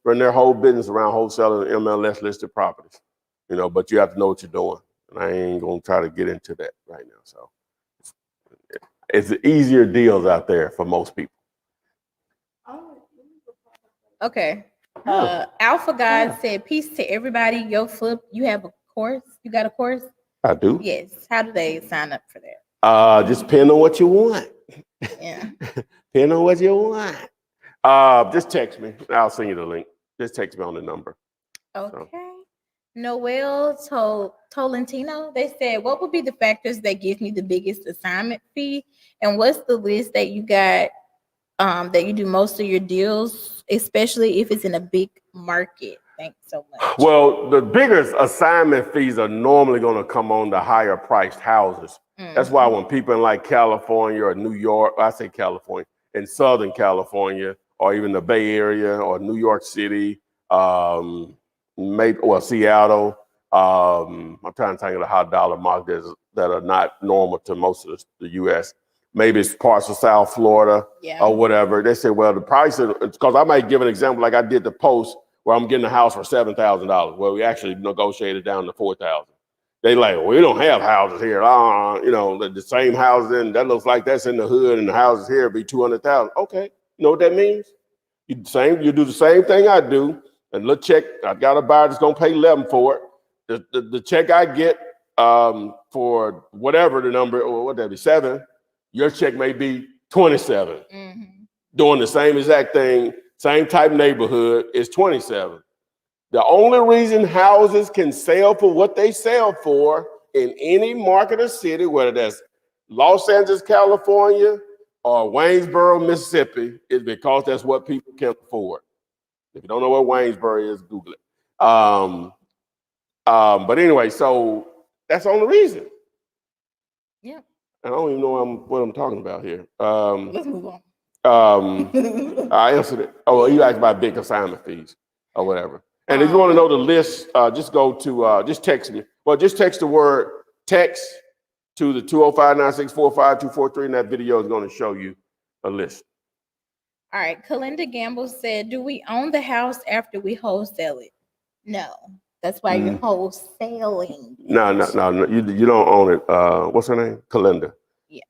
run their whole business around wholesaling MLS listed properties, you know, but you have to know what you're doing. And I ain't going to try to get into that right now. So it's easier deals out there for most people. Okay. Alpha God said, peace to everybody. Yo, Flip, you have a course? You got a course? I do. Yes. How do they sign up for that? Just depend on what you want. Yeah. Depend on what you want. Just text me. I'll send you the link. Just text me on the number. Okay. So. Noel Tolentino, they said, what would be the factors that give me the biggest assignment fee? And what's the list that you got that you do most of your deals, especially if it's in a big market? Thanks so much. Well, the biggest assignment fees are normally going to come on the higher priced houses. Mm-hmm. That's why when people in like California or New York, I say California, in Southern California, or even the Bay Area or New York City, Seattle. I'm trying to think of the high dollar markets that are not normal to most of the U.S. Maybe it's parts of South Florida or whatever. They say, well, the price is, because I might give an example like I did the post where I'm getting a house for $7,000. Well, we actually negotiated down to $4,000. They like, well, we don't have houses here. You know, the same houses that looks like that's in the hood, and the houses here be $200,000. Okay, you know what that means? You do the same thing I do. And look, check, I got a buyer that's gonna pay 11 for it. The check I get for whatever the number, or what that be, 7, your check may be 27. Mm-hmm. Doing the same exact thing, same type neighborhood is 27. The only reason houses can sell for what they sell for in any market or city, whether that's Los Angeles, California, or Waynesboro, Mississippi, is because that's what people can afford. If you don't know what Waynesboro is, Google it. But anyway, so that's the only reason. Yeah. I don't even know what I'm talking about here. Let's move on. I answered it. Oh, well, you asked about big assignment fees or whatever. And if you want to know the list, just go to, just text me. Well, just text the word text to the 205-964-5243, and that video is going to show you a list. All right. Kalinda Gamble said, do we own the house after we wholesale it? No. That's why you're wholesaling. No, you don't own it. What's her name? Kalinda. Yeah.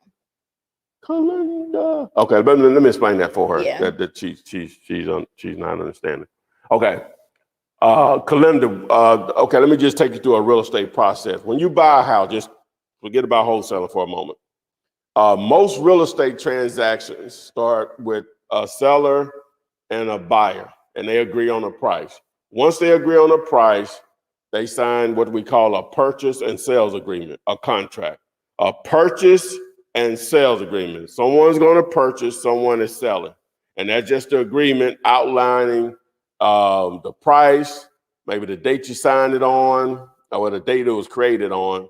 Kalinda. Okay, but let me explain that for her. Yeah. That she's not understanding. Okay. Kalinda, okay, let me just take you through a real estate process. When you buy a house, just forget about wholesaling for a moment. Most real estate transactions start with a seller and a buyer, and they agree on a price. Once they agree on a price, they sign what we call a purchase and sales agreement, a contract. A purchase and sales agreement. Someone's going to purchase, someone is selling. And that's just the agreement outlining the price, maybe the date you signed it on, or the date it was created on,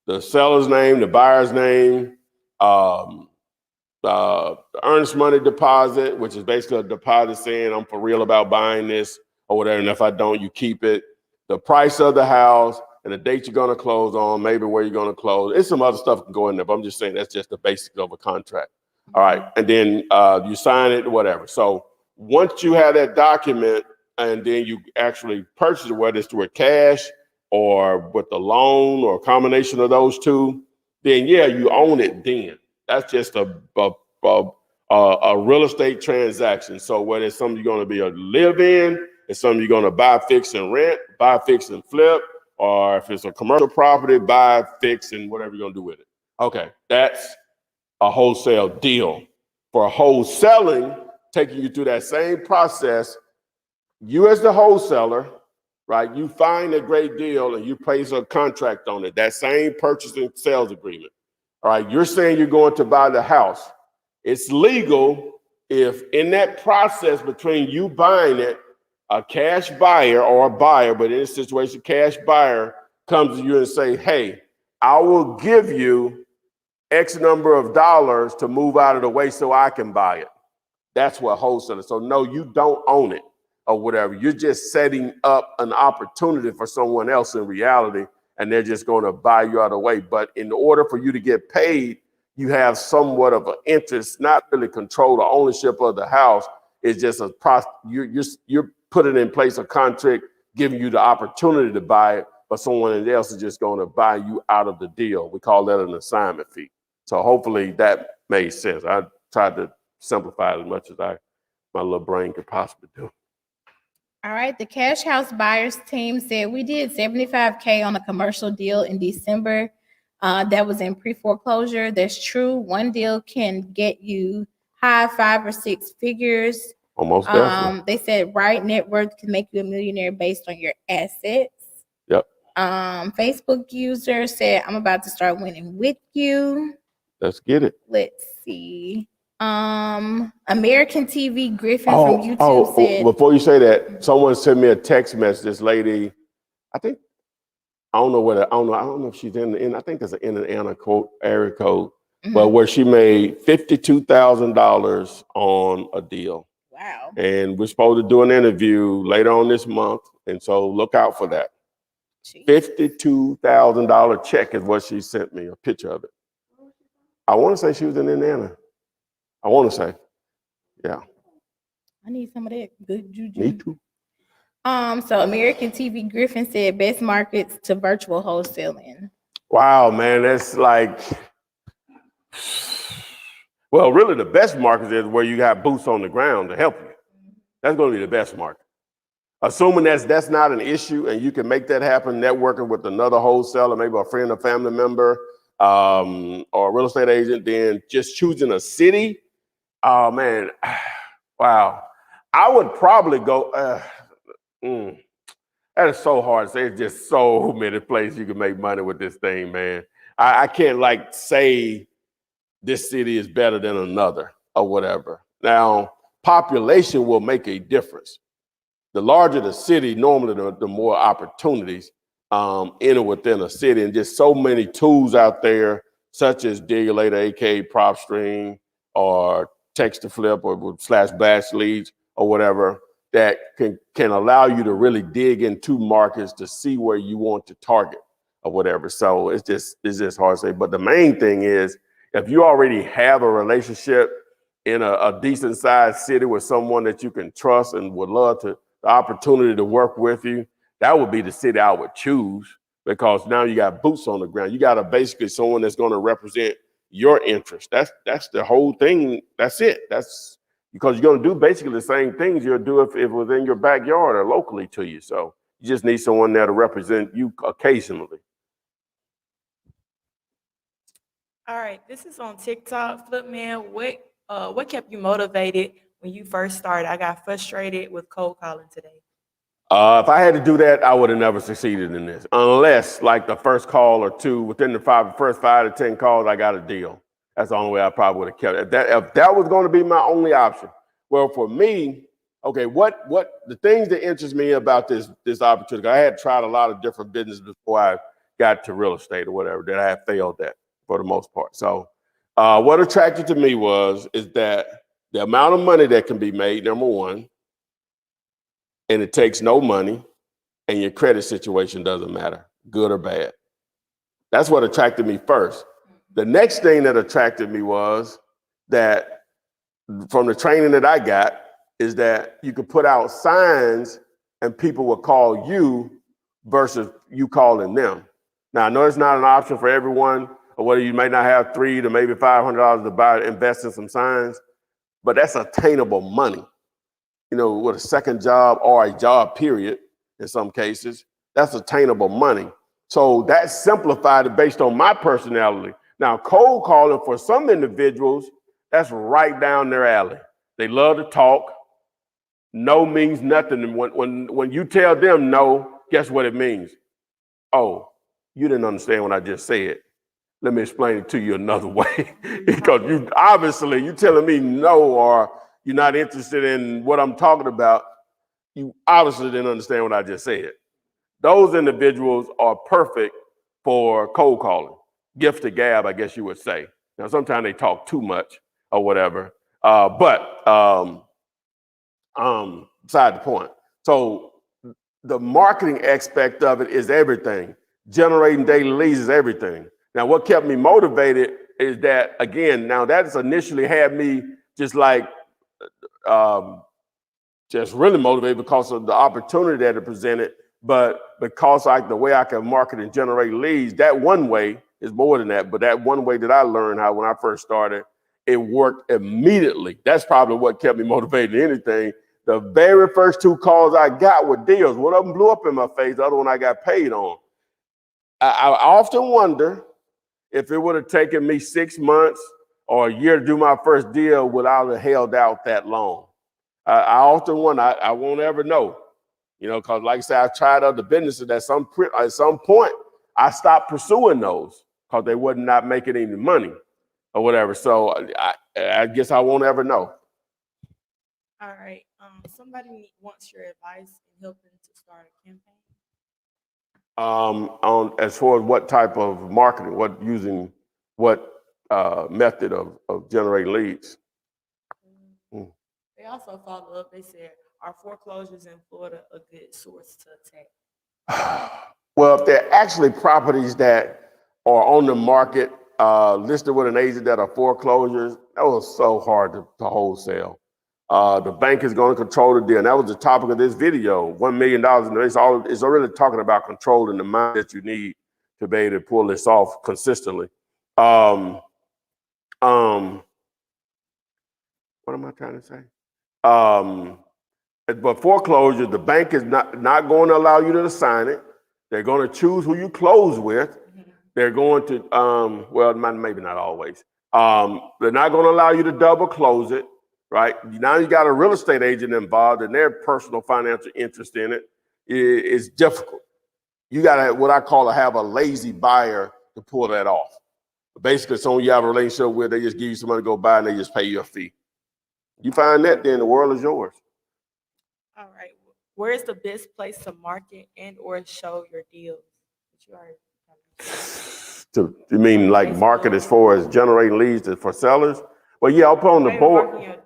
the seller's name, the buyer's name, the earnest money deposit, which is basically a deposit saying I'm for real about buying this or whatever, and if I don't, you keep it. The price of the house and the date you're going to close on, maybe where you're going to close. It's some other stuff can go in there, but I'm just saying that's just the basics of a contract. All right, and then you sign it, whatever. So once you have that document and then you actually purchase it, whether it's through a cash or with the loan or a combination of those two, then yeah, you own it then. That's just a real estate transaction. So whether it's something you're going to be a live in, it's something you're going to buy, fix, and rent, buy, fix, and flip, or if it's a commercial property, buy, fix, and whatever you're going to do with it. Okay, that's a wholesale deal. For wholesaling, taking you through that same process, you as the wholesaler, right, you find a great deal and you place a contract on it, that same purchase and sales agreement. All right, you're saying you're going to buy the house. It's legal if in that process between you buying it, a cash buyer or a buyer, but in this situation, cash buyer comes to you and say, hey, I will give you X number of dollars to move out of the way so I can buy it. That's what wholesaling. So no, you don't own it or whatever. You're just setting up an opportunity for someone else in reality, and they're just going to buy you out of the way. But in order for you to get paid, you have somewhat of an interest, not really control the ownership of the house. It's just a process. You're putting in place a contract giving you the opportunity to buy it, but someone else is just going to buy you out of the deal. We call that an assignment fee. So hopefully that made sense. I tried to simplify it as much as my little brain could possibly do. All right, the Cash House Buyers team said we did $75K on a commercial deal in December. That was in pre-foreclosure. That's true. One deal can get you high 5 or 6 figures. Almost definitely. They said right net worth can make you a millionaire based on your assets. Yep. Facebook user said, I'm about to start winning with you. Let's get it. Let's see. American TV Griffin from YouTube said. Before you say that, someone sent me a text message. This lady, I don't know if she's in. I think there's an Indiana area code, but where she made $52,000 on a deal. Wow. And we're supposed to do an interview later on this month, and so look out for that. Jeez. $52,000 check is what she sent me, a picture of it. I want to say she was in Indiana. I want to say, yeah. I need some of that good juju. Me too. So American TV Griffin said best markets to virtual wholesaling. Wow, man, that's like, well, really the best market is where you got boots on the ground to help you. That's going to be the best market. Assuming that's not an issue and you can make that happen, networking with another wholesaler, maybe a friend or family member, or a real estate agent, then just choosing a city. Oh man, wow. I would probably go, that is so hard to say. It's just so many places you can make money with this thing, man. I can't like say this city is better than another or whatever. Now, population will make a difference. The larger the city, normally the more opportunities in or within a city, and just so many tools out there, such as Digulator, aka PropStream, or Text to Flip, or /bash leads, or whatever, that can allow you to really dig into markets to see where you want to target or whatever. So it's just hard to say. But the main thing is, if you already have a relationship in a decent sized city with someone that you can trust and would love the opportunity to work with you, that would be the city I would choose, because now you got boots on the ground. You got basically someone that's going to represent your interest. That's the whole thing. That's it. That's because you're going to do basically the same things you'll do if within your backyard or locally to you. So you just need someone there to represent you occasionally. All right, this is on TikTok. Flipman, what kept you motivated when you first started? I got frustrated with cold calling today. If I had to do that, I would have never succeeded in this, unless like the first call or two, within the first 5 to 10 calls, I got a deal. That's the only way I probably would have kept it. If that was going to be my only option. Well, for me, okay, what the things that interest me about this opportunity, I had tried a lot of different businesses before I got to real estate or whatever that I had failed at for the most part. So what attracted to me is that the amount of money that can be made, number one, and it takes no money, and your credit situation doesn't matter, good or bad. That's what attracted me first. The next thing that attracted me was that from the training that I got is that you could put out signs and people will call you versus you calling them. Now, I know it's not an option for everyone, or whether you may not have $300 to maybe $500 to invest in some signs, but that's attainable money. You know, with a second job or a job period, in some cases, that's attainable money. So that's simplified it based on my personality. Now, cold calling for some individuals, that's right down their alley. They love to talk. No means nothing. And when you tell them no, guess what it means? Oh, you didn't understand what I just said. Let me explain it to you another way. Because you're telling me no, or you're not interested in what I'm talking about. You obviously didn't understand what I just said. Those individuals are perfect for cold calling. Gift to gab, I guess you would say. Now, sometimes they talk too much or whatever. But beside the point. So the marketing aspect of it is everything. Generating daily leads is everything. Now, what kept me motivated is that, again, now that's initially had me just like, just really motivated because of the opportunity that it presented, but because the way I can market and generate leads, that one way is more than that. But that one way that I learned how when I first started, it worked immediately. That's probably what kept me motivated than anything. The very first 2 calls I got were deals. One of them blew up in my face, the other one I got paid on. I often wonder if it would have taken me 6 months or a year to do my first deal, would I have held out that long? I often wonder, I won't ever know, you know, because like I said, I've tried other businesses at some point, I stopped pursuing those because they were not making any money or whatever. So I guess I won't ever know. All right. Somebody wants your advice in helping to start a campaign. On as far as what type of marketing, what method of generating leads. They also follow up. They said, are foreclosures in Florida a good source to attack? Well, if they're actually properties that are on the market, listed with an agent that are foreclosures, that was so hard to wholesale. The bank is going to control the deal. And that was the topic of this video, $1 million. And it's already talking about controlling the amount that you need to be able to pull this off consistently. What am I trying to say? But foreclosure, the bank is not going to allow you to sign it. They're going to choose who you close with. They're going to, well, maybe not always. They're not going to allow you to double close it, right? Now you got a real estate agent involved and their personal financial interest in it is difficult. You got to, what I call have a lazy buyer to pull that off. Basically, someone you have a relationship with, they just give you some money to go buy, and they just pay you a fee. You find that, then the world is yours. All right. Where is the best place to market and or show your deals? Which you already You mean like market as far as generating leads for sellers? Well, yeah, I'll put on the board.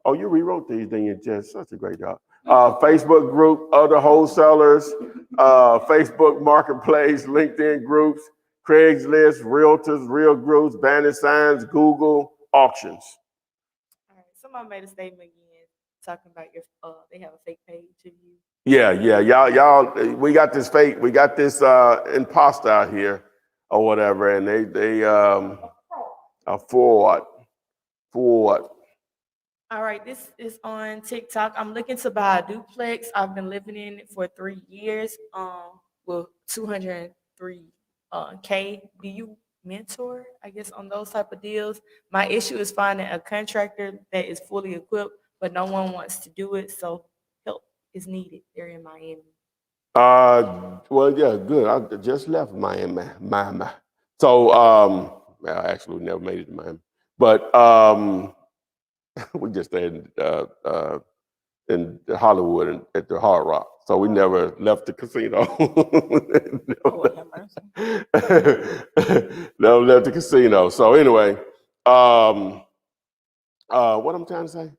Oh, you rewrote these, then you just such a great job. Facebook group, other wholesalers, Facebook Marketplace, LinkedIn groups, Craigslist, Realtors, Real Groups, banner signs, Google, auctions. All right. Somebody made a statement again talking about your they have a fake page of you. Yeah, y'all, we got this imposter out here or whatever, and they are fraud. All right, this is on TikTok. I'm looking to buy a duplex. I've been living in it for 3 years. With 203 K. Do you mentor, I guess, on those type of deals? My issue is finding a contractor that is fully equipped, but no one wants to do it. So help is needed. They're in Miami. Well, yeah, good. I just left Miami. So, well, actually, we never made it to Miami, but we just stayed in Hollywood and at the Hard Rock. So we never left the casino. Never left the casino. So anyway, what I'm trying to say?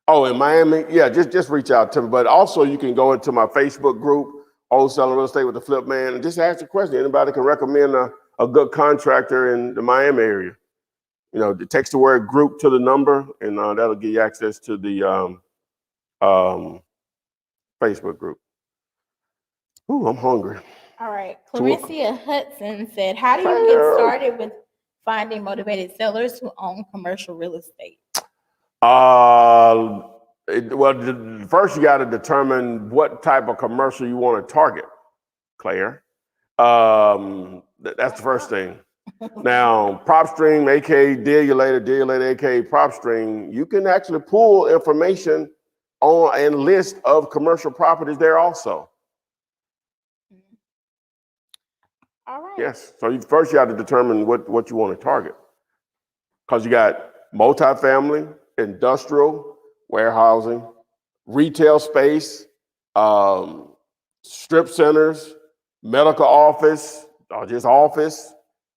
Oh, in Miami, yeah, just reach out to me. But also, you can go into my Facebook group, Wholesaling Real Estate with the Flip Man, and just ask a question. Anybody can recommend a good contractor in the Miami area. You know, text the word group to the number, and that'll give you access to the Facebook group. Ooh, I'm hungry. All right. Claricia Hudson said, how do you get started with finding motivated sellers who own commercial real estate? First you got to determine what type of commercial you want to target, Claire. That's the first thing. Now, PropStream, aka Dealulator, aka PropStream, you can actually pull information on and list of commercial properties there also. All right. Yes. So first you have to determine what you want to target. Because you got multifamily, industrial, warehousing, retail space, strip centers, medical office, or just office,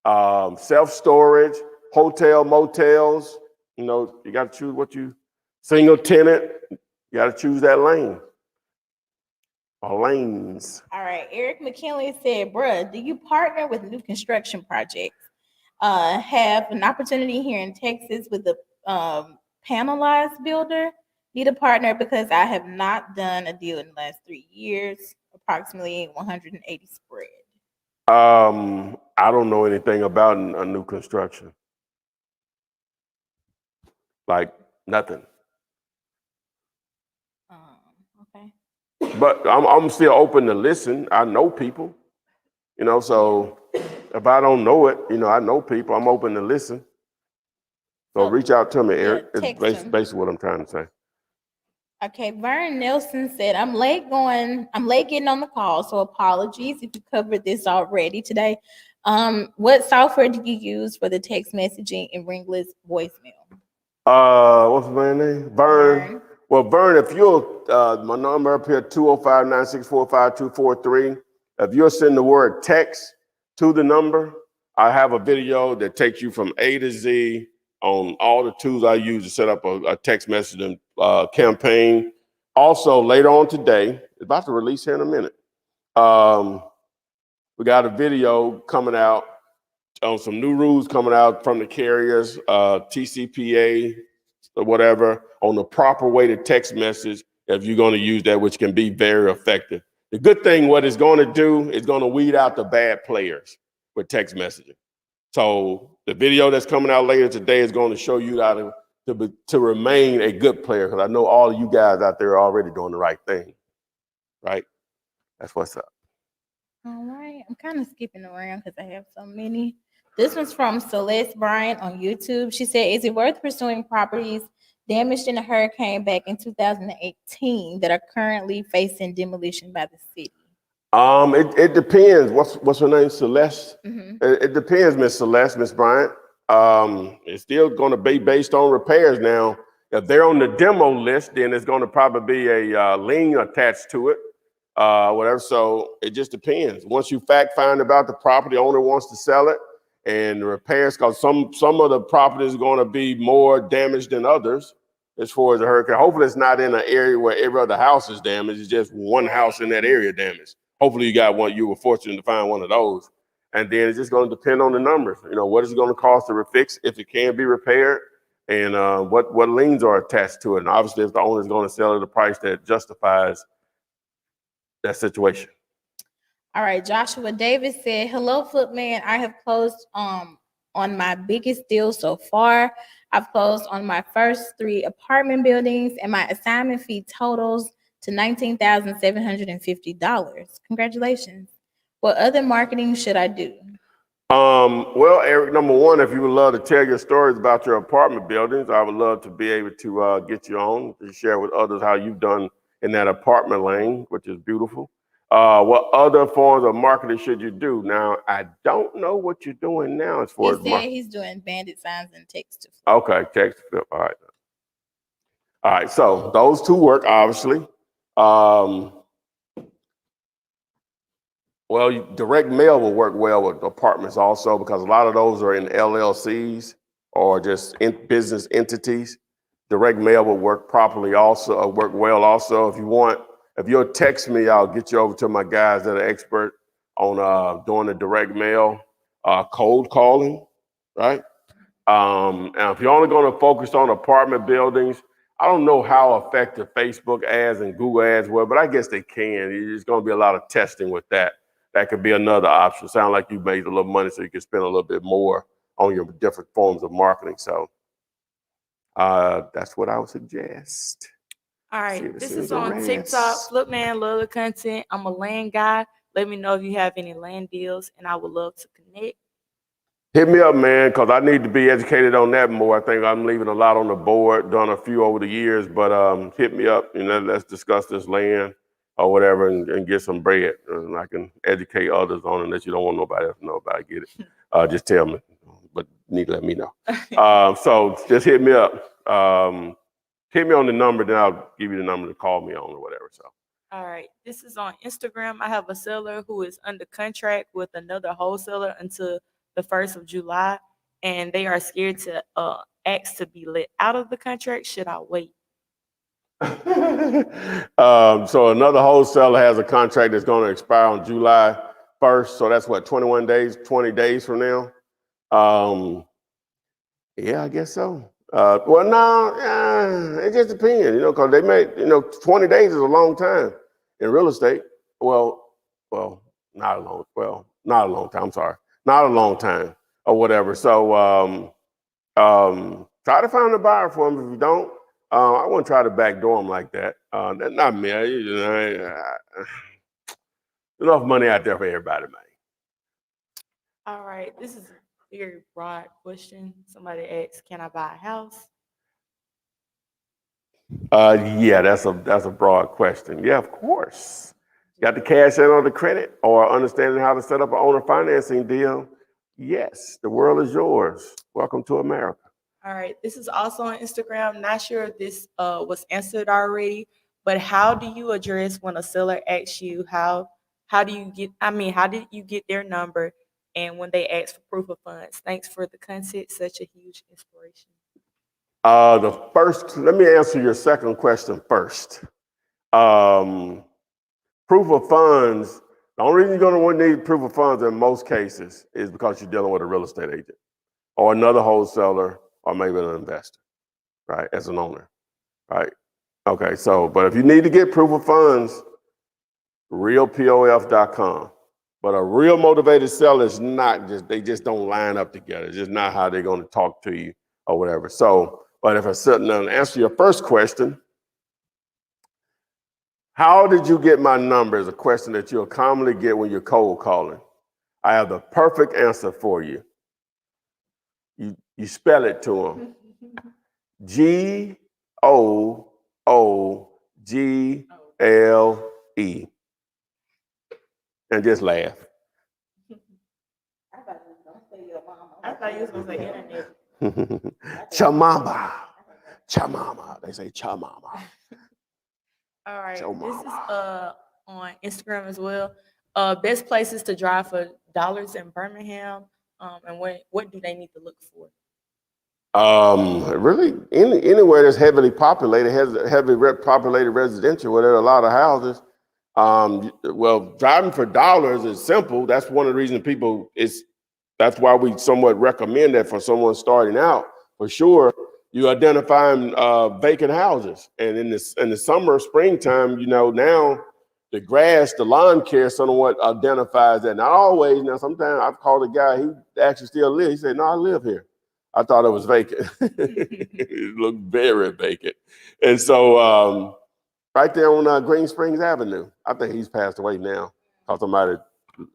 self-storage, hotel, motels. You know, you got to choose single tenant, you got to choose that lane. Or lanes. All right. Eric McKinley said, bruh, do you partner with new construction projects? Have an opportunity here in Texas with a panelized builder. Need a partner because I have not done a deal in the last 3 years, approximately 180 spread. I don't know anything about a new construction. Like nothing. Okay. But I'm still open to listen. I know people, you know, so if I don't know it, you know, I know people, I'm open to listen. So reach out to me, Eric. Yeah, it's basically what I'm trying to say. Okay, Vern Nelson said, I'm late getting on the call, so apologies if you covered this already today. What software do you use for the text messaging and ringless voicemail? What's my name? Vern. Well, Vern, if you'll, my number up here, 205-964-5243. If you'll send the word text to the number, I have a video that takes you from A to Z on all the tools I use to set up a text messaging campaign. Also, later on today, it's about to release here in a minute. We got a video coming out on some new rules coming out from the carriers, TCPA or whatever, on the proper way to text message if you're going to use that, which can be very effective. The good thing, what it's going to do is going to weed out the bad players with text messaging. So the video that's coming out later today is going to show you how to remain a good player, because I know all of you guys out there are already doing the right thing, right? That's what's up. All right. I'm kind of skipping around because I have so many. This one's from Celeste Bryant on YouTube. She said, is it worth pursuing properties damaged in a hurricane back in 2018 that are currently facing demolition by the city? It depends. What's her name? Celeste. Mhm. It depends, Miss Celeste, Miss Bryant. It's still going to be based on repairs now. If they're on the demo list, then it's going to probably be a lien attached to it, whatever. So it just depends. Once you fact find about the property, owner wants to sell it, and the repairs, because some of the property is going to be more damaged than others as far as the hurricane. Hopefully, it's not in an area where every other house is damaged. It's just one house in that area damaged. Hopefully, you were fortunate to find one of those. And then it's just going to depend on the numbers. You know, what is it going to cost to fix if it can be repaired, and what liens are attached to it. And obviously, if the owner is going to sell at a price that justifies that situation. All right, Joshua Davis said, "Hello, Flipman. I have closed on my biggest deal so far. I've closed on my first 3 apartment buildings, and my assignment fee totals to $19,750. Congratulations. What other marketing should I do?" Well, Eric, number one, if you would love to tell your stories about your apartment buildings, I would love to be able to get you on to share with others how you've done in that apartment lane, which is beautiful. What other forms of marketing should you do? Now, I don't know what you're doing now as far He as said marketing. he's doing bandit signs and text to flip. Okay, text flip. All right. All right, so those two work, obviously. Well, direct mail will work well with apartments also, because a lot of those are in LLCs or just business entities. Direct mail will work properly also, work well also. If you'll text me, I'll get you over to my guys that are expert on doing the direct mail, cold calling, right? And if you're only going to focus on apartment buildings, I don't know how effective Facebook ads and Google ads were, but I guess they can. There's going to be a lot of testing with that. That could be another option. Sound like you made a little money, so you can spend a little bit more on your different forms of marketing. So that's what I would suggest. All See right, if this it's is the on TikTok. rest. Flipman, love the content. I'm a land guy. Let me know if you have any land deals, and I would love to connect. Hit me up, man, because I need to be educated on that more. I think I'm leaving a lot on the board, done a few over the years, but hit me up, let's discuss this land or whatever, and get some bread. And I can educate others on it unless you don't want nobody else to know about it. Get it. Just tell me, but you need to let me know. So just hit me up. Hit me on the number, then I'll give you the number to call me on or whatever. So. All right, this is on Instagram. I have a seller who is under contract with another wholesaler until the 1st of July, and they are scared to ask to be let out of the contract. Should I wait? So another wholesaler has a contract that's going to expire on July 1st. So that's what, 21 days, 20 days from now. Yeah, I guess so. Well, no, it just depends, because they may, 20 days is a long time in real estate. Well, not a long time. I'm sorry, not a long time or whatever. So try to find a buyer for them. If you don't, I wouldn't try to backdoor them like that. Not me. Enough money out there for everybody, man. All right, this is a very broad question. Somebody asked, "Can I buy a house?" Yeah, that's a broad question. Yeah, of course. Got the cash in or the credit, or understanding how to set up an owner financing deal? Yes, the world is yours. Welcome to America. All right, this is also on Instagram. Not sure if this was answered already, but how do you address when a seller asks you how do you get? I mean, how did you get their number? And when they ask for proof of funds? Thanks for the content. Such a huge inspiration. Let me answer your second question first. Proof of funds. The only reason you're going to need proof of funds in most cases is because you're dealing with a real estate agent or another wholesaler or maybe an investor, right? As an owner, right? Okay, so, but if you need to get proof of funds, realpof.com. But a real motivated seller is not they just don't line up together. It's just not how they're going to talk to you or whatever. So, but if I sit down and answer your first question, how did you get my number is a question that you'll commonly get when you're cold calling. I have the perfect answer for you. You spell it to them. GOOGLE. and just laugh. I thought you was gonna say internet. Chamama. Chamama. They say chamama. All right, Show this is mama. on Instagram as well. Best places to drive for dollars in Birmingham. And what do they need to look for? Really, anywhere that's heavily populated, has populated residential, where there are a lot of houses. Well, driving for dollars is simple. That's one of the reasons that's why we somewhat recommend that for someone starting out. For sure, you identifying vacant houses, and in the summer, springtime, now the grass, the lawn care somewhat identifies that. Not always. Now, sometimes I've called a guy, he actually still lives. He said, "No, I live here." I thought it was vacant. It looked very vacant. And so right there on Green Springs Avenue, I think he's passed away now. Because somebody,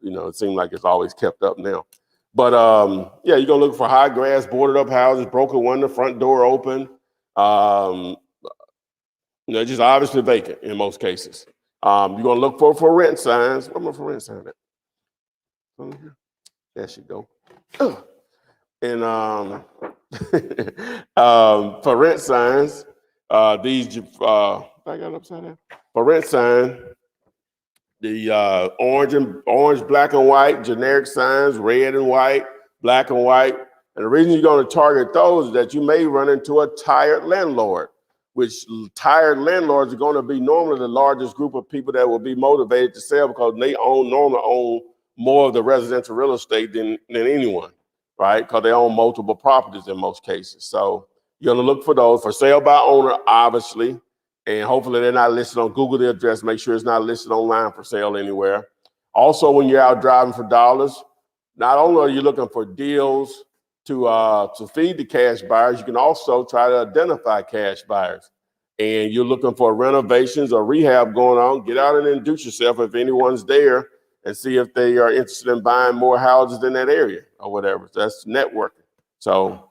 it seemed like it's always kept up now. But yeah, you're gonna look for high grass, boarded up houses, broken window, front door open. Just obviously vacant in most cases. You're gonna look for rent signs. Where my for rent sign at? There she go. And for rent signs, these I got it upside down. For rent sign, the orange, black and white, generic signs, red and white, black and white. And the reason you're going to target those is that you may run into a tired landlord, which tired landlords are going to be normally the largest group of people that will be motivated to sell because they normally own more of the residential real estate than anyone, right? Because they own multiple properties in most cases. So you're going to look for those for sale by owner, obviously. And hopefully they're not listed on Google, the address. Make sure it's not listed online for sale anywhere. Also, when you're out driving for dollars, not only are you looking for deals to feed the cash buyers, you can also try to identify cash buyers. And you're looking for renovations or rehab going on, get out and introduce yourself if anyone's there and see if they are interested in buying more houses in that area or whatever. So that's networking. So,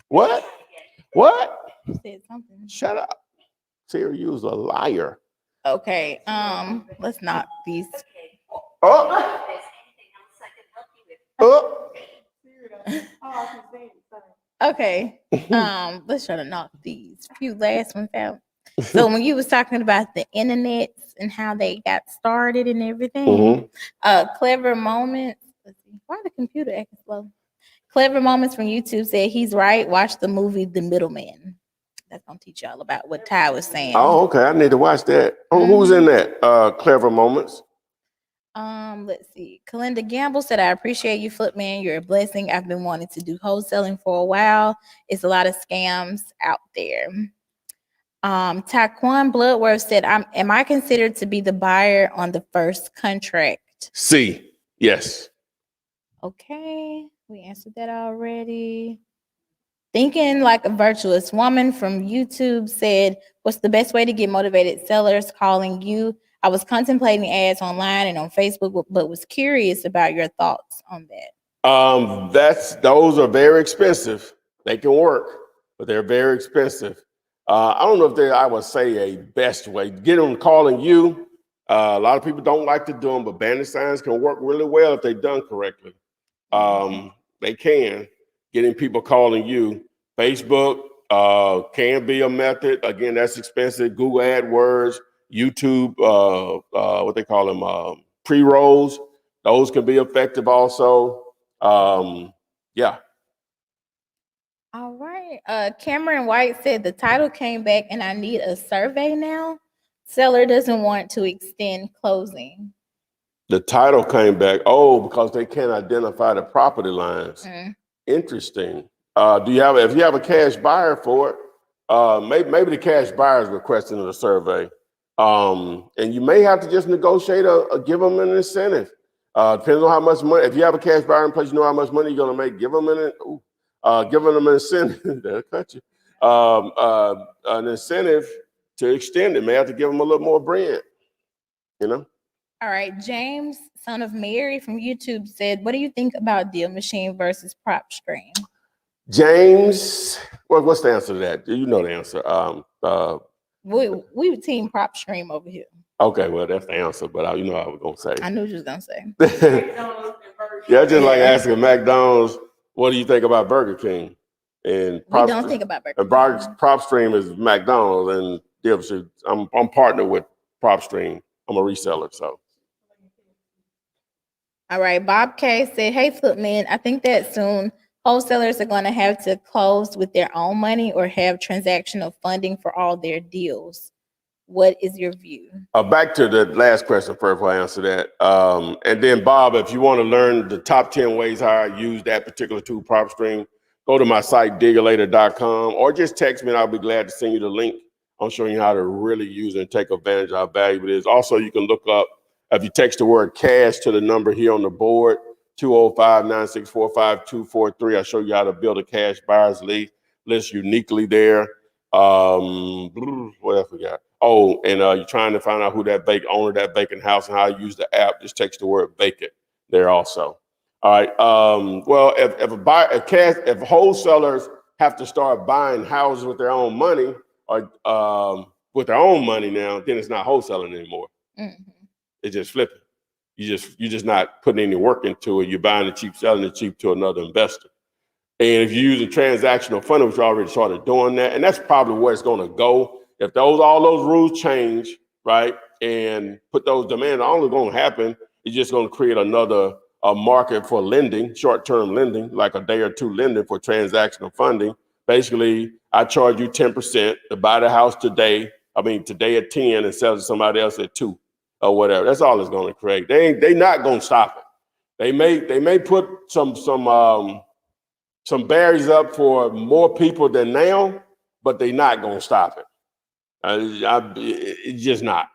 what? You said something. Shut up. Terry, you was a liar. Okay. Let's knock these. Oh. Oh. Okay. Let's try to knock these few last ones out. So when you was talking about the internet and how they got started and everything, Clever Moments. Let's see. Why the computer acting slow? Clever Moments from YouTube said he's right. Watch the movie The Middleman. That's gonna teach y'all about what Ty was saying. Oh, okay. I need to watch that. Oh, who's in that? Clever Moments. Let's see. Kalinda Gamble said, I appreciate you, Flipman. You're a blessing. I've been wanting to do wholesaling for a while. It's a lot of scams out there. Taquan Bloodworth said, am I considered to be the buyer on the first contract? C. Yes. Okay. We answered that already. Thinking Like a Virtuous Woman from YouTube said, what's the best way to get motivated sellers calling you? I was contemplating ads online and on Facebook, but was curious about your thoughts on that. Those are very expensive. They can work, but they're very expensive. I don't know if I would say a best way. Get them calling you. A lot of people don't like to do them, but bandit signs can work really well if they're done correctly. They can. Getting people calling you. Facebook can be a method. Again, that's expensive. Google AdWords, YouTube, what they call them, pre-rolls. Those can be effective also. Yeah. All right. Cameron White said the title came back and I need a survey now. Seller doesn't want to extend closing. The title came back. Oh, because they can't identify the property lines. Interesting. If you have a cash buyer for it, maybe the cash buyer is requesting a survey. And you may have to just negotiate or give them an incentive. Depends on how much money. If you have a cash buyer in place, you know how much money you're going to make. Give them giving them an incentive. That'll cut you. An incentive to extend it. May have to give them a little more bread. All right. James, son of Mary from YouTube said, what do you think about Deal Machine versus PropStream? James, what's the answer to that? You know the answer. We team PropStream over here. Okay, well, that's the answer, but you know what I was gonna I say. knew what you was gonna say. McDonald's and Burger Yeah, just like Yeah. asking McDonald's, what do you think about Burger King? And We don't think about Burger King. PropStream is McDonald's, and dealership. I'm partnered with PropStream. I'm a reseller, so. All right. Bob K said, "Hey, Flipman, I think that soon wholesalers are going to have to close with their own money or have transactional funding for all their deals. What is your view?" Back to the last question first before I answer that. And then, Bob, if you want to learn the top 10 ways how I use that particular tool, PropStream, go to my site, diggerlater.com, or just text me and I'll be glad to send you the link. I'm showing you how to really use it and take advantage of how valuable it is. Also, you can look up, if you text the word cash to the number here on the board, 205-964-5243. I show you how to build a cash buyer's list uniquely there. What else we got? Oh, and you're trying to find out who that owner of that vacant house and how to use the app. Just text the word vacant there also. All right. Well, if wholesalers have to start buying houses with their own money or with their own money now, then it's not wholesaling anymore. Mhm. It's just flipping. You're just not putting any work into it. You're buying it cheap, selling it cheap to another investor. And if you're using transactional funding, which you already started doing that, and that's probably where it's going to go. If all those rules change, right, and put those demands, all that's going to happen is just going to create another market for lending, short-term lending, like a day or two lending for transactional funding. Basically, I charge you 10% to buy the house today at 10 and sell to somebody else at 2 or whatever. That's all it's going to create. They not going to stop it. They may put some barriers up for more people than now, but they're not going to stop it. It's just not,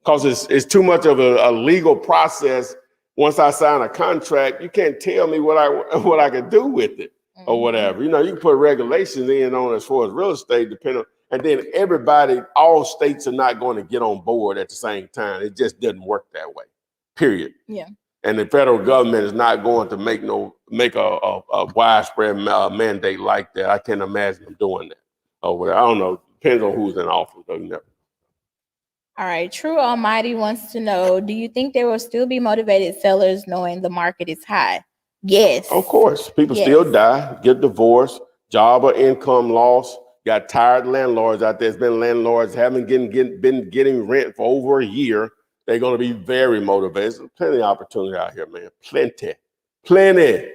because it's too much of a legal process. Once I sign a contract, you can't tell me what I can do with it or whatever. You know, you can put regulations in on as far as real estate, and then all states are not going to get on board at the same time. It just doesn't work that way, period. Yeah. And the federal government is not going to make a widespread mandate like that. I can't imagine them doing that. I don't know. Depends on who's in office. Though, you know. All right. True Almighty wants to know, do you think there will still be motivated sellers knowing the market is high? Yes. Of course. People still die, get divorced, job or income loss. Got tired landlords out there. There's been landlords haven't been getting rent for over a year. They're going to be very motivated. There's plenty of opportunity out here, man. Plenty.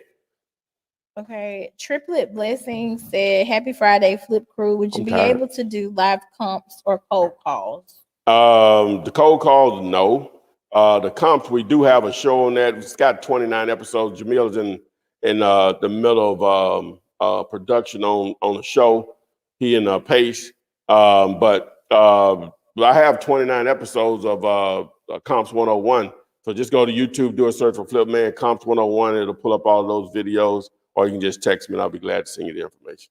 Okay. Triplet Blessing said, "Happy Friday, Flip Crew. Would you be able to do live comps or cold calls?" The cold calls, no. The comps, we do have a show on that. It's got 29 episodes. Jamil's in the middle of production on a show. He and Pace. But I have 29 episodes of Comps 101. So just go to YouTube, do a search for Flip Man Comps 101. It'll pull up all those videos, or you can just text me and I'll be glad to send you the information.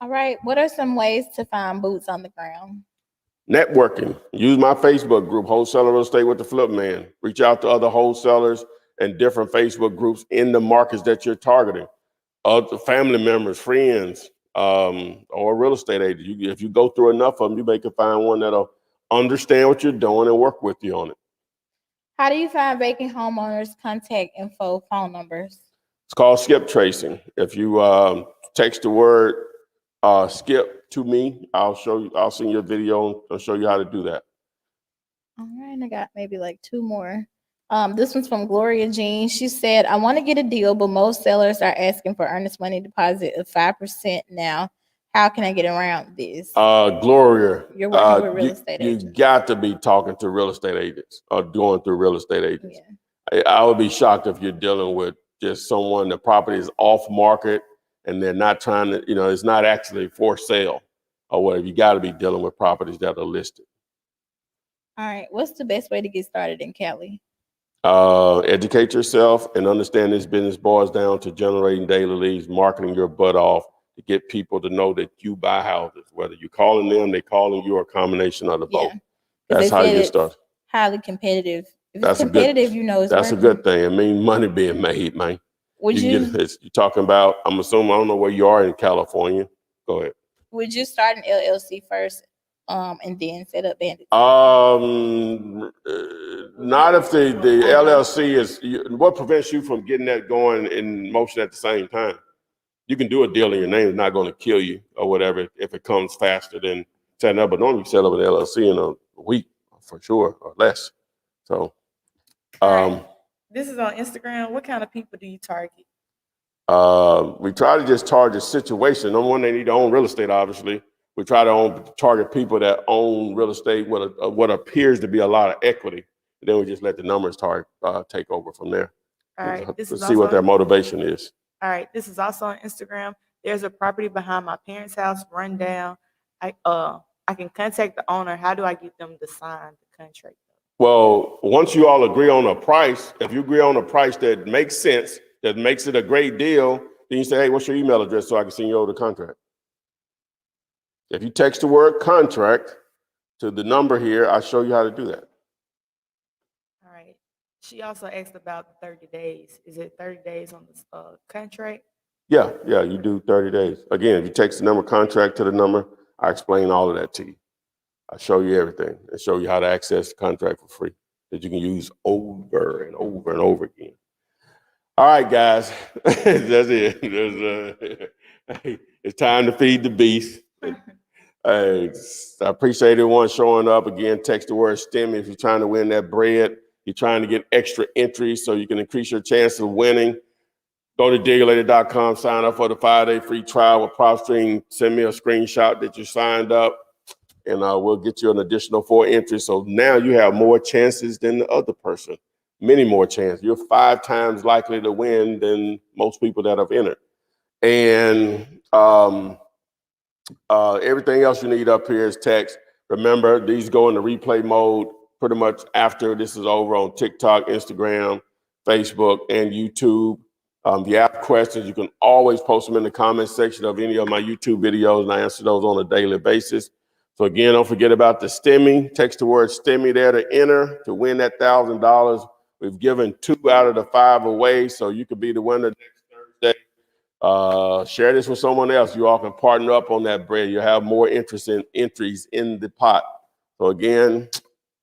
All right. What are some ways to find boots on the ground? Networking. Use my Facebook group, Wholesaling Real Estate with the Flip Man. Reach out to other wholesalers and different Facebook groups in the markets that you're targeting. Other family members, friends, or real estate agent. If you go through enough of them, you may can find one that'll understand what you're doing and work with you on it. How do you find vacant homeowners' contact info, phone numbers? It's called skip tracing. If you text the word skip to me, I'll send you a video and show you how to do that. All right, I got maybe like 2 more. This one's from Gloria Jean. She said, "I want to get a deal, but most sellers are asking for earnest money deposit of 5% now. How can I get around this?" Gloria, You're working with real estate you agents. got to be talking to real estate agents or going through real estate agents. Yeah. I would be shocked if you're dealing with just someone, the property is off market and they're not trying to, it's not actually for sale or whatever. You got to be dealing with properties that are listed. All right. What's the best way to get started in Cali? Educate yourself and understand this business boils down to generating daily leads, marketing your butt off to get people to know that you buy houses. Whether you're calling them, they calling you, or a combination of the both. That's how you get started. Highly competitive. If That's it's competitive, it's that's working. a good thing. It means money being made, man. You're talking about, I'm assuming, I don't know where you are in California. Go ahead. Would you start an LLC first and then set up bandits? Not if the LLC is. What prevents you from getting that going in motion at the same time? You can do a deal in your name; it's not going to kill you or whatever if it comes faster than setting up. But normally, you set up an LLC in a week for sure or less. So, this is on Instagram. What kind of people do you target? we try to just target situation. Number one, they need to own real estate, obviously. We try to target people that own real estate with what appears to be a lot of equity. And then we just let the numbers take over from there. All right. This is see what their motivation is. All right. This is also on Instagram. There's a property behind my parents' house, run down. I can contact the owner. How do I get them to sign the contract? Well, once you all agree on a price, if you agree on a price that makes sense, that makes it a great deal, then you say, hey, what's your email address so I can send you over the contract? If you text the word contract to the number here, I'll show you how to do that. All right. She also asked about 30 days. Is it 30 days on this contract? Yeah, you do 30 days. Again, if you text the number contract to the number, I explain all of that to you. I show you everything and show you how to access the contract for free that you can use over and over and over again. All right, guys, that's it. It's time to feed the beast. I appreciate everyone showing up. Again, text the word STEM if you're trying to win that bread. You're trying to get extra entries so you can increase your chance of winning. Go to diggerlater.com, sign up for the 5-day free trial with PropStream. Send me a screenshot that you signed up, and we'll get you an additional 4 entries. So now you have more chances than the other person, many more chances. You're 5 times likely to win than most people that have entered. And everything else you need up here is text. Remember, these go into replay mode pretty much after this is over on TikTok, Instagram, Facebook, and YouTube. If you have questions, you can always post them in the comment section of any of my YouTube videos, and I answer those on a daily basis. So again, don't forget about the STEMI. Text the word STEMI there to enter to win that $1,000. We've given 2 out of the 5 away, so you could be the winner next Thursday. Share this with someone else. You all can partner up on that bread. You'll have more interest in entries in the pot. So again,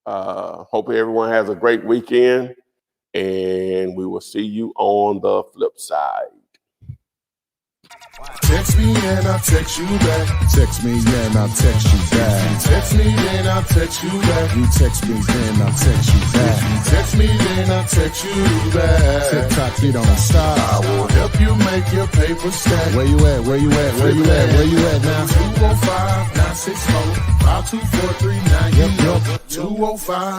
hope everyone has a great weekend, and we will see you on the flip side. Text me and I'll text you back. Text me and I'll text you back. Text me and I'll text you back. You text me then I'll text you back. Text me then I'll text you back. TikTok, you don't stop. I will help you make your paper stack. Where you at? Where you at? Where you at? Where you at now? 205-964-52439. Yep. 205.